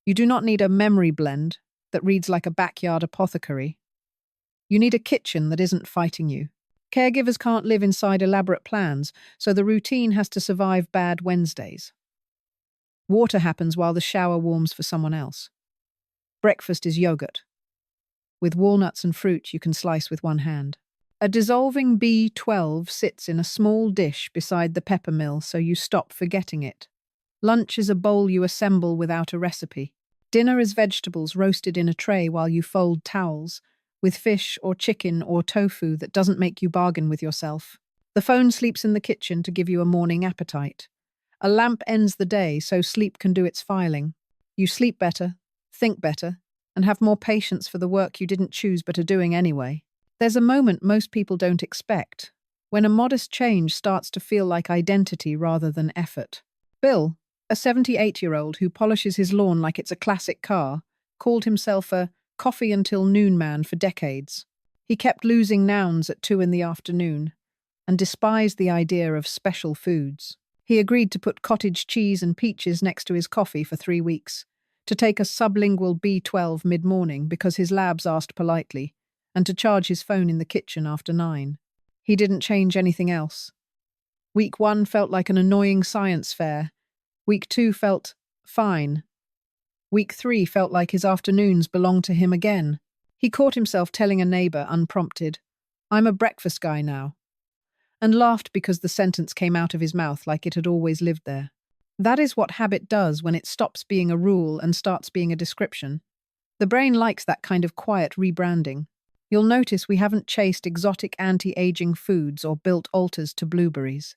You do not need a memory blend that reads like a backyard apothecary. You need a kitchen that isn't fighting you. Caregivers can't live inside elaborate plans, so the routine has to survive bad Wednesdays. Water happens while the shower warms for someone else. Breakfast is yogurt. With walnuts and fruit you can slice with one hand. A dissolving B12 sits in a small dish beside the pepper mill so you stop forgetting it. Lunch is a bowl you assemble without a recipe. Dinner is vegetables roasted in a tray while you fold towels, with fish or chicken or tofu that doesn't make you bargain with yourself. The phone sleeps in the kitchen to give you a morning appetite. A lamp ends the day so sleep can do its filing. You sleep better, think better, and have more patience for the work you didn't choose but are doing anyway. There's a moment most people don't expect, when a modest change starts to feel like identity rather than effort. Bill, a 78-year-old who polishes his lawn like it's a classic car, called himself a coffee until noon man for decades. He kept losing nouns at 2 in the afternoon and despised the idea of special foods. He agreed to put cottage cheese and peaches next to his coffee for 3 weeks, to take a sublingual B12 mid-morning because his labs asked politely, and to charge his phone in the kitchen after 9. He didn't change anything else. Week 1 felt like an annoying science fair. Week 2 felt fine. Week 3 felt like his afternoons belonged to him again. He caught himself telling a neighbour, unprompted, "I'm a breakfast guy now," and laughed because the sentence came out of his mouth like it had always lived there. That is what habit does when it stops being a rule and starts being a description. The brain likes that kind of quiet rebranding. You'll notice we haven't chased exotic anti-aging foods or built altars to blueberries.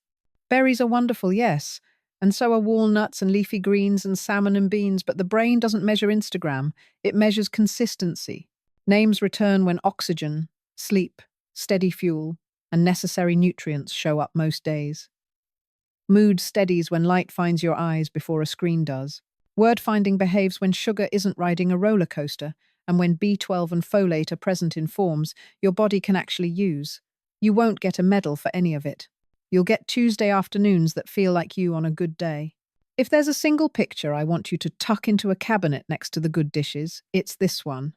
Berries are wonderful, yes, and so are walnuts and leafy greens and salmon and beans, but the brain doesn't measure Instagram, it measures consistency. Names return when oxygen, sleep, steady fuel, and necessary nutrients show up most days. Mood steadies when light finds your eyes before a screen does. Word finding behaves when sugar isn't riding a roller coaster, and when B12 and folate are present in forms your body can actually use. You won't get a medal for any of it. You'll get Tuesday afternoons that feel like you on a good day. If there's a single picture I want you to tuck into a cabinet next to the good dishes, it's this one.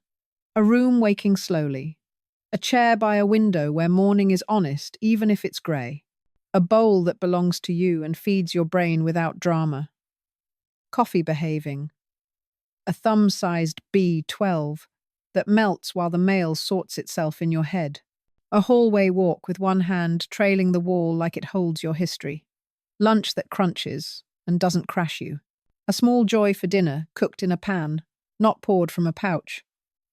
A room waking slowly. A chair by a window where morning is honest, even if it's grey. A bowl that belongs to you and feeds your brain without drama. Coffee behaving. A thumb-sized B12 that melts while the mail sorts itself in your head. A hallway walk with one hand trailing the wall like it holds your history. Lunch that crunches and doesn't crash you. A small joy for dinner, cooked in a pan, not poured from a pouch.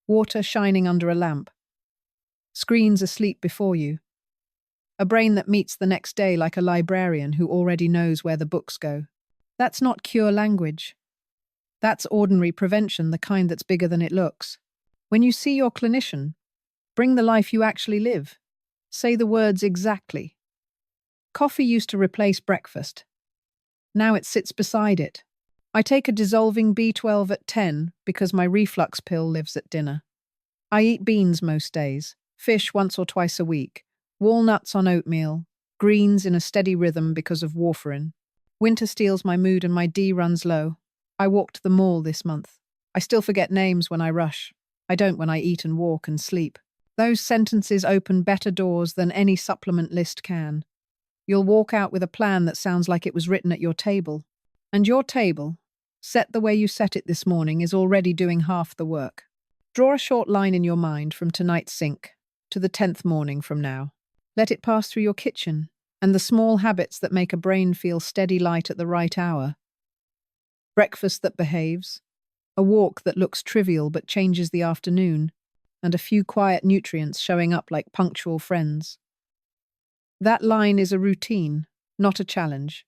Water shining under a lamp. Screens asleep before you. A brain that meets the next day like a librarian who already knows where the books go. That's not cure language. That's ordinary prevention, the kind that's bigger than it looks. When you see your clinician, bring the life you actually live. Say the words exactly. Coffee used to replace breakfast. Now it sits beside it. I take a dissolving B12 at 10 because my reflux pill lives at dinner. I eat beans most days, fish once or twice a week, walnuts on oatmeal, greens in a steady rhythm because of warfarin. Winter steals my mood and my D runs low. I walked the mall this month. I still forget names when I rush. I don't when I eat and walk and sleep. Those sentences open better doors than any supplement list can. You'll walk out with a plan that sounds like it was written at your table. And your table, set the way you set it this morning, is already doing half the work. Draw a short line in your mind from tonight's sink to the 10th morning from now. Let it pass through your kitchen and the small habits that make a brain feel steady light at the right hour. Breakfast that behaves, a walk that looks trivial but changes the afternoon, and a few quiet nutrients showing up like punctual friends. That line is a routine, not a challenge.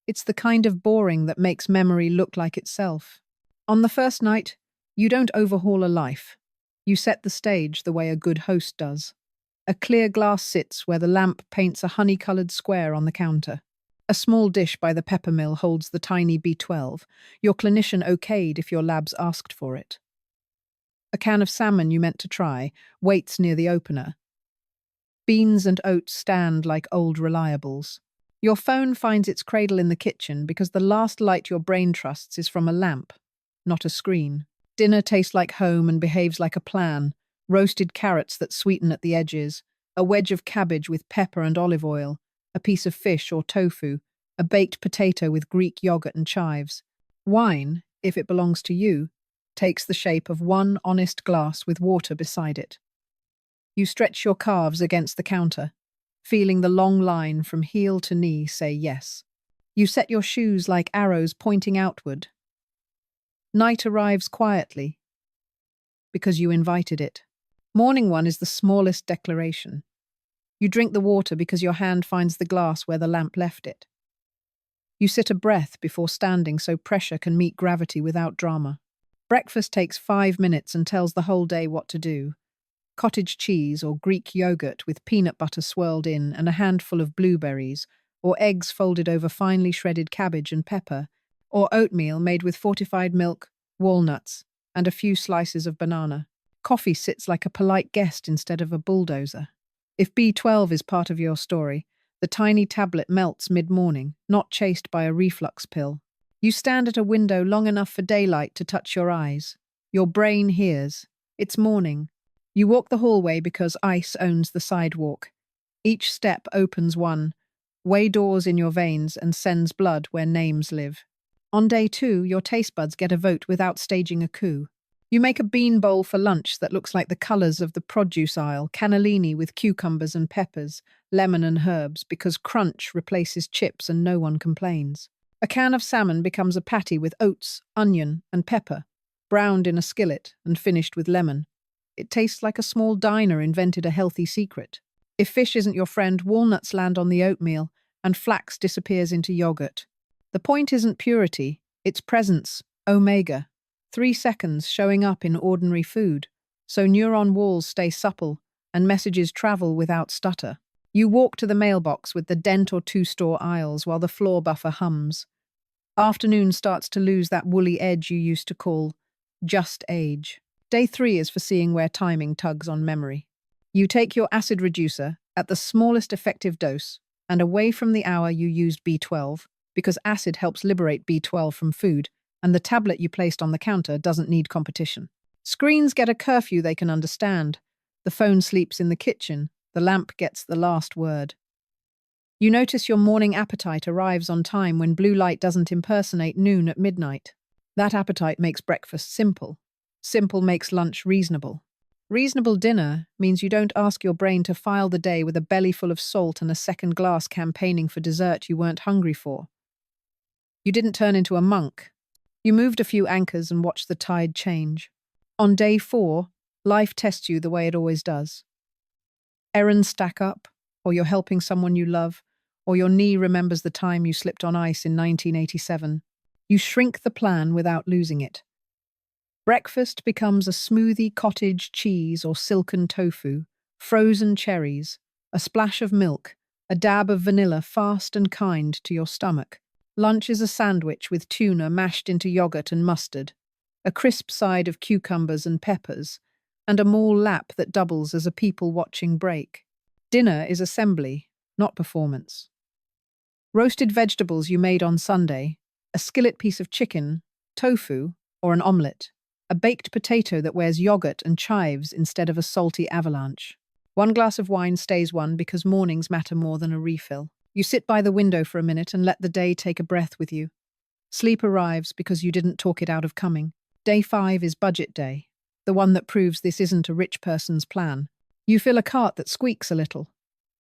It's the kind of boring that makes memory look like itself. On the first night, you don't overhaul a life. You set the stage the way a good host does. A clear glass sits where the lamp paints a honey-coloured square on the counter. A small dish by the pepper mill holds the tiny B12, your clinician okayed if your labs asked for it. A can of salmon you meant to try waits near the opener. Beans and oats stand like old reliables. Your phone finds its cradle in the kitchen because the last light your brain trusts is from a lamp, not a screen. Dinner tastes like home and behaves like a plan. Roasted carrots that sweeten at the edges, a wedge of cabbage with pepper and olive oil, a piece of fish or tofu, a baked potato with Greek yogurt and chives. Wine, if it belongs to you, takes the shape of one honest glass with water beside it. You stretch your calves against the counter, feeling the long line from heel to knee say yes. You set your shoes like arrows pointing outward. Night arrives quietly, because you invited it. Morning one is the smallest declaration. You drink the water because your hand finds the glass where the lamp left it. You sit a breath before standing so pressure can meet gravity without drama. Breakfast takes 5 minutes and tells the whole day what to do. Cottage cheese or Greek yogurt with peanut butter swirled in and a handful of blueberries, or eggs folded over finely shredded cabbage and pepper, or oatmeal made with fortified milk, walnuts, and a few slices of banana. Coffee sits like a polite guest instead of a bulldozer. If B12 is part of your story, the tiny tablet melts mid-morning, not chased by a reflux pill. You stand at a window long enough for daylight to touch your eyes. Your brain hears. It's morning. You walk the hallway because ice owns the sidewalk. Each step opens one, way doors in your veins and sends blood where names live. On day 2, your taste buds get a vote without staging a coup. You make a bean bowl for lunch that looks like the colours of the produce aisle, cannellini with cucumbers and peppers, lemon and herbs, because crunch replaces chips and no one complains. A can of salmon becomes a patty with oats, onion, and pepper, browned in a skillet and finished with lemon. It tastes like a small diner invented a healthy secret. If fish isn't your friend, walnuts land on the oatmeal, and flax disappears into yogurt. The point isn't purity, it's presence, omega. 3 seconds showing up in ordinary food, so neuron walls stay supple and messages travel without stutter. You walk to the mailbox with the dent or 2 store aisles while the floor buffer hums. Afternoon starts to lose that woolly edge you used to call just age. Day 3 is for seeing where timing tugs on memory. You take your acid reducer at the smallest effective dose and away from the hour you used B12, because acid helps liberate B12 from food, and the tablet you placed on the counter doesn't need competition. Screens get a curfew they can understand. The phone sleeps in the kitchen. The lamp gets the last word. You notice your morning appetite arrives on time when blue light doesn't impersonate noon at midnight. That appetite makes breakfast simple. Simple makes lunch reasonable. Reasonable dinner means you don't ask your brain to file the day with a belly full of salt and a second glass campaigning for dessert you weren't hungry for. You didn't turn into a monk. You moved a few anchors and watched the tide change. On day 4, life tests you the way it always does. Errands stack up, or you're helping someone you love, or your knee remembers the time you slipped on ice in 1987. You shrink the plan without losing it. Breakfast becomes a smoothie cottage cheese or silken tofu, frozen cherries, a splash of milk, a dab of vanilla fast and kind to your stomach. Lunch is a sandwich with tuna mashed into yogurt and mustard, a crisp side of cucumbers and peppers, and a mall lap that doubles as a people-watching break. Dinner is assembly, not performance. Roasted vegetables you made on Sunday, a skillet piece of chicken, tofu, or an omelette, a baked potato that wears yogurt and chives instead of a salty avalanche. 1 glass of wine stays one because mornings matter more than a refill. You sit by the window for a minute and let the day take a breath with you. Sleep arrives because you didn't talk it out of coming. Day 5 is budget day, the one that proves this isn't a rich person's plan. You fill a cart that squeaks a little.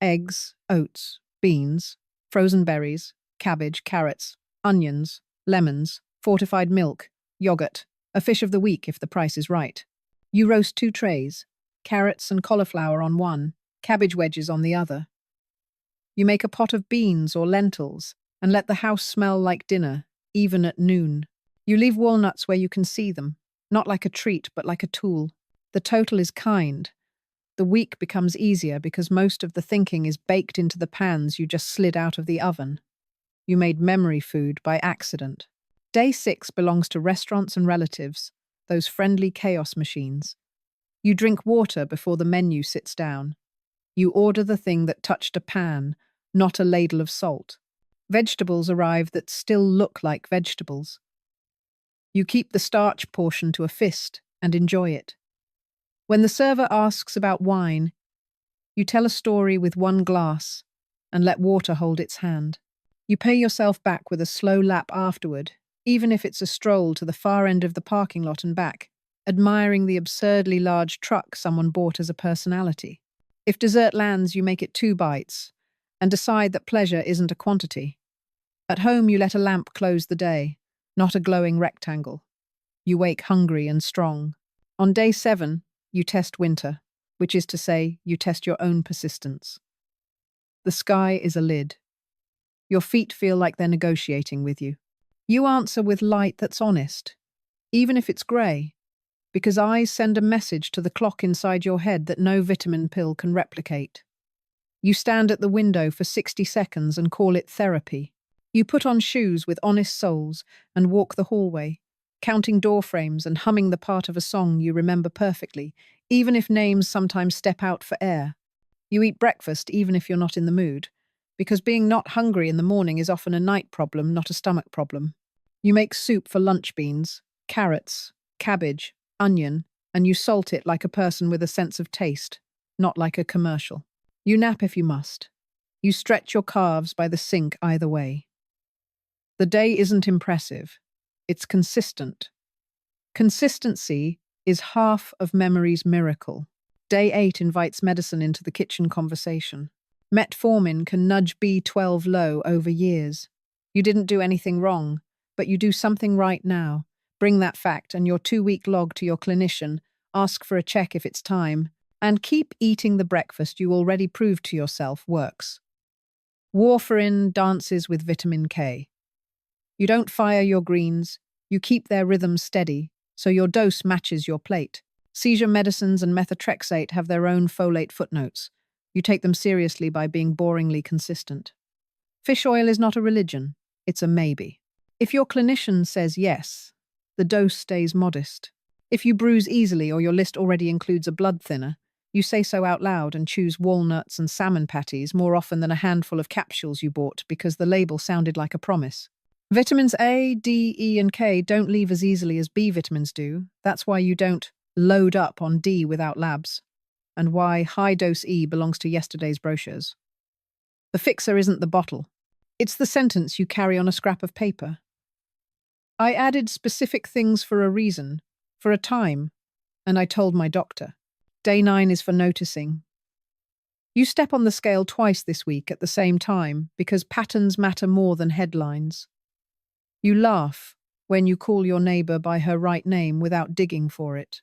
Eggs, oats, beans, frozen berries, cabbage, carrots, onions, lemons, fortified milk, yogurt, a fish of the week if the price is right. You roast 2 trays, carrots and cauliflower on one, cabbage wedges on the other. You make a pot of beans or lentils and let the house smell like dinner, even at noon. You leave walnuts where you can see them, not like a treat but like a tool. The total is kind. The week becomes easier because most of the thinking is baked into the pans you just slid out of the oven. You made memory food by accident. Day 6 belongs to restaurants and relatives, those friendly chaos machines. You drink water before the menu sits down. You order the thing that touched a pan, not a ladle of salt. Vegetables arrive that still look like vegetables. You keep the starch portion to a fist and enjoy it. When the server asks about wine, you tell a story with 1 glass and let water hold its hand. You pay yourself back with a slow lap afterward, even if it's a stroll to the far end of the parking lot and back, admiring the absurdly large truck someone bought as a personality. If dessert lands, you make it 2 bites and decide that pleasure isn't a quantity. At home, you let a lamp close the day, not a glowing rectangle. You wake hungry and strong. On day 7, you test winter, which is to say, you test your own persistence. The sky is a lid. Your feet feel like they're negotiating with you. You answer with light that's honest, even if it's grey, because eyes send a message to the clock inside your head that no vitamin pill can replicate. You stand at the window for 60 seconds and call it therapy. You put on shoes with honest soles and walk the hallway, counting door frames and humming the part of a song you remember perfectly, even if names sometimes step out for air. You eat breakfast even if you're not in the mood, because being not hungry in the morning is often a night problem, not a stomach problem. You make soup for lunch beans, carrots, cabbage, onion, and you salt it like a person with a sense of taste, not like a commercial. You nap if you must. You stretch your calves by the sink either way. The day isn't impressive. It's consistent. Consistency is half of memory's miracle. Day 8 invites medicine into the kitchen conversation. Metformin can nudge B12 low over years. You didn't do anything wrong, but you do something right now. Bring that fact and your 2-week log to your clinician, ask for a check if it's time, and keep eating the breakfast you already proved to yourself works. Warfarin dances with vitamin K. You don't fire your greens, you keep their rhythm steady, so your dose matches your plate. Seizure medicines and methotrexate have their own folate footnotes. You take them seriously by being boringly consistent. Fish oil is not a religion, it's a maybe. If your clinician says yes, the dose stays modest. If you bruise easily or your list already includes a blood thinner, you say so out loud and choose walnuts and salmon patties more often than a handful of capsules you bought because the label sounded like a promise. Vitamins A, D, E, and K don't leave as easily as B vitamins do. That's why you don't load up on D without labs, and why high-dose E belongs to yesterday's brochures. The fixer isn't the bottle. It's the sentence you carry on a scrap of paper. I added specific things for a reason, for a time, and I told my doctor. Day 9 is for noticing. You step on the scale twice this week at the same time because patterns matter more than headlines. You laugh when you call your neighbor by her right name without digging for it.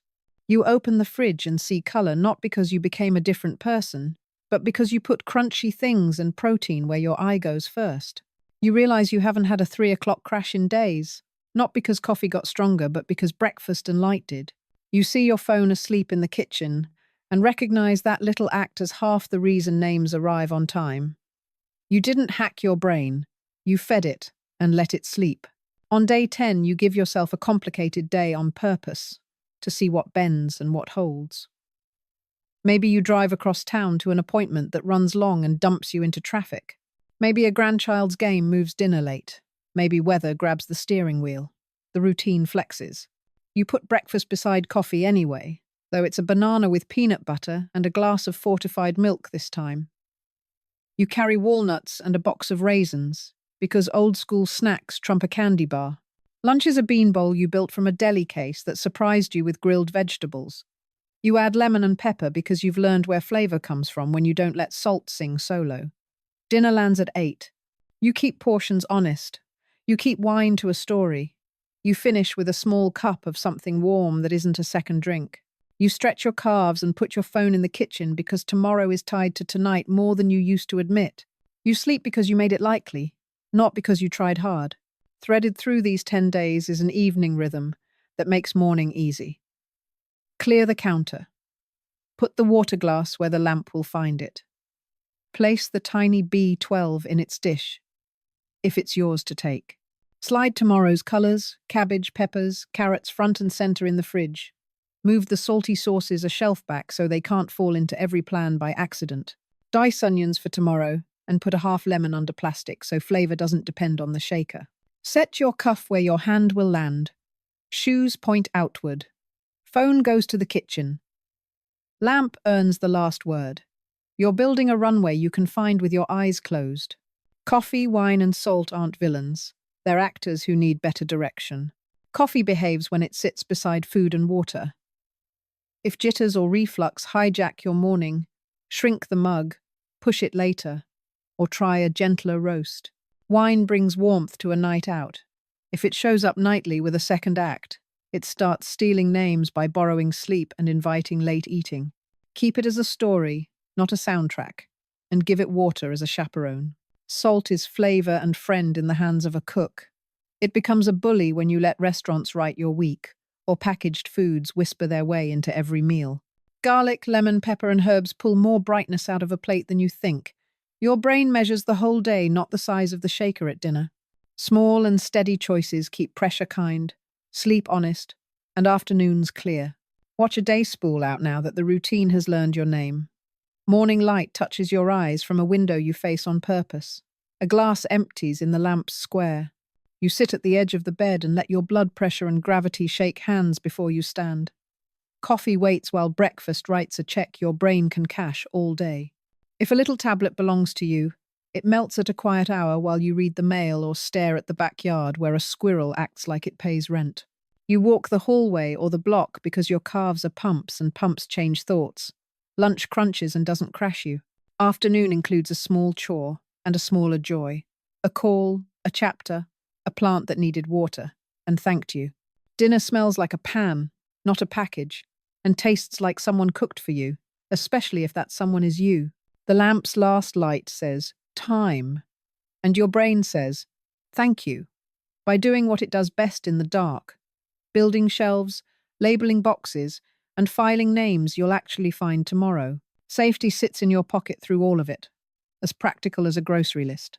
You open the fridge and see color not because you became a different person, but because you put crunchy things and protein where your eye goes first. You realize you haven't had a 3 o'clock crash in days, not because coffee got stronger, but because breakfast and light did. You see your phone asleep in the kitchen and recognize that little act as half the reason names arrive on time. You didn't hack your brain, you fed it and let it sleep. On day 10, you give yourself a complicated day on purpose to see what bends and what holds. Maybe you drive across town to an appointment that runs long and dumps you into traffic. Maybe a grandchild's game moves dinner late. Maybe weather grabs the steering wheel. The routine flexes. You put breakfast beside coffee anyway, though it's a banana with peanut butter and a glass of fortified milk this time. You carry walnuts and a box of raisins, because old-school snacks trump a candy bar. Lunch is a bean bowl you built from a deli case that surprised you with grilled vegetables. You add lemon and pepper because you've learned where flavor comes from when you don't let salt sing solo. Dinner lands at 8. You keep portions honest. You keep wine to a story. You finish with a small cup of something warm that isn't a second drink. You stretch your calves and put your phone in the kitchen because tomorrow is tied to tonight more than you used to admit. You sleep because you made it likely, not because you tried hard. Threaded through these 10 days is an evening rhythm that makes morning easy. Clear the counter. Put the water glass where the lamp will find it. Place the tiny B12 in its dish, if it's yours to take. Slide tomorrow's colors, cabbage, peppers, carrots front and center in the fridge. Move the salty sauces a shelf back so they can't fall into every plan by accident. Dice onions for tomorrow and put a half lemon under plastic so flavor doesn't depend on the shaker. Set your cuff where your hand will land. Shoes point outward. Phone goes to the kitchen. Lamp earns the last word. You're building a runway you can find with your eyes closed. Coffee, wine, and salt aren't villains. They're actors who need better direction. Coffee behaves when it sits beside food and water. If jitters or reflux hijack your morning, Shrink the mug, push it later, or try a gentler roast. Wine brings warmth to a night out. If it shows up nightly with a second act, it starts stealing names by borrowing sleep and inviting late eating. Keep it as a story, not a soundtrack, and give it water as a chaperone. Salt is flavor and friend in the hands of a cook. It becomes a bully when you let restaurants write your week, or packaged foods whisper their way into every meal. Garlic, lemon, pepper, and herbs pull more brightness out of a plate than you think. Your brain measures the whole day, not the size of the shaker at dinner. Small and steady choices keep pressure kind, sleep honest, and afternoons clear. Watch a day spool out now that the routine has learned your name. Morning light touches your eyes from a window you face on purpose. A glass empties in the lamp's square. You sit at the edge of the bed and let your blood pressure and gravity shake hands before you stand. Coffee waits while breakfast writes a check your brain can cash all day. If a little tablet belongs to you, it melts at a quiet hour while you read the mail or stare at the backyard where a squirrel acts like it pays rent. You walk the hallway or the block because your calves are pumps and pumps change thoughts. Lunch crunches and doesn't crash you. Afternoon includes a small chore and a smaller joy. A call, a chapter, a plant that needed water and thanked you. Dinner smells like a pan, not a package, and tastes like someone cooked for you, especially if that someone is you. The lamp's last light says, time, and your brain says, thank you, by doing what it does best in the dark, building shelves, labeling boxes, and filing names you'll actually find tomorrow. Safety sits in your pocket through all of it, as practical as a grocery list.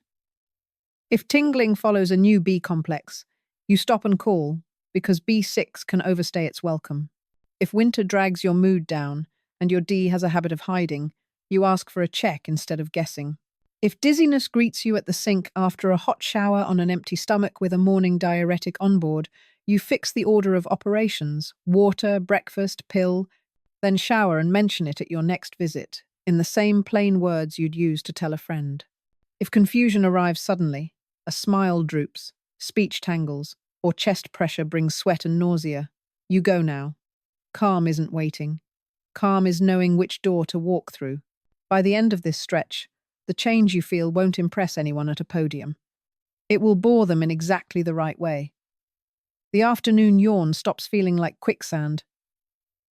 If tingling follows a new B complex, you stop and call, because B6 can overstay its welcome. If winter drags your mood down, and your D has a habit of hiding, you ask for a check instead of guessing. If dizziness greets you at the sink after a hot shower on an empty stomach with a morning diuretic on board, you fix the order of operations, water, breakfast, pill, then shower and mention it at your next visit, in the same plain words you'd use to tell a friend. If confusion arrives suddenly, a smile droops, speech tangles, or chest pressure brings sweat and nausea, you go now. Calm isn't waiting. Calm is knowing which door to walk through. By the end of this stretch, the change you feel won't impress anyone at a podium. It will bore them in exactly the right way. The afternoon yawn stops feeling like quicksand.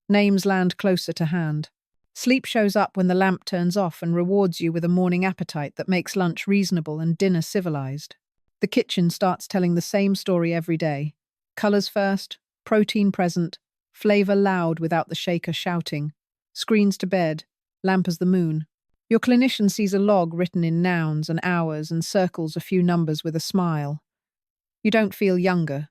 Names land closer to hand. Sleep shows up when the lamp turns off and rewards you with a morning appetite that makes lunch reasonable and dinner civilized. The kitchen starts telling the same story every day. Colors first, protein present, flavor loud without the shaker shouting. Screens to bed, lamp as the moon. Your clinician sees a log written in nouns and hours and circles a few numbers with a smile. You don't feel younger.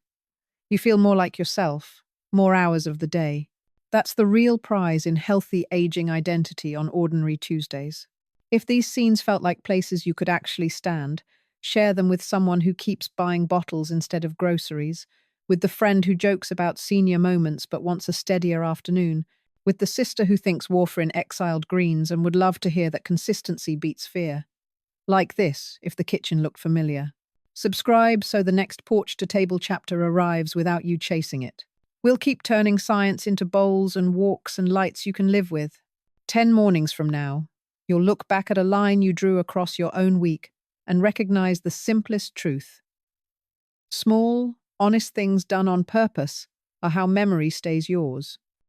You feel more like yourself, more hours of the day. That's the real prize in healthy aging identity on ordinary Tuesdays. If these scenes felt like places you could actually stand, share them with someone who keeps buying bottles instead of groceries, with the friend who jokes about senior moments but wants a steadier afternoon, with the sister who thinks warfarin exiled greens and would love to hear that consistency beats fear. Like this, if the kitchen looked familiar. Subscribe so the next porch-to-table chapter arrives without you chasing it. We'll keep turning science into bowls and walks and lights you can live with. 10 mornings from now, you'll look back at a line you drew across your own week and recognize the simplest truth. Small, honest things done on purpose are how memory stays yours.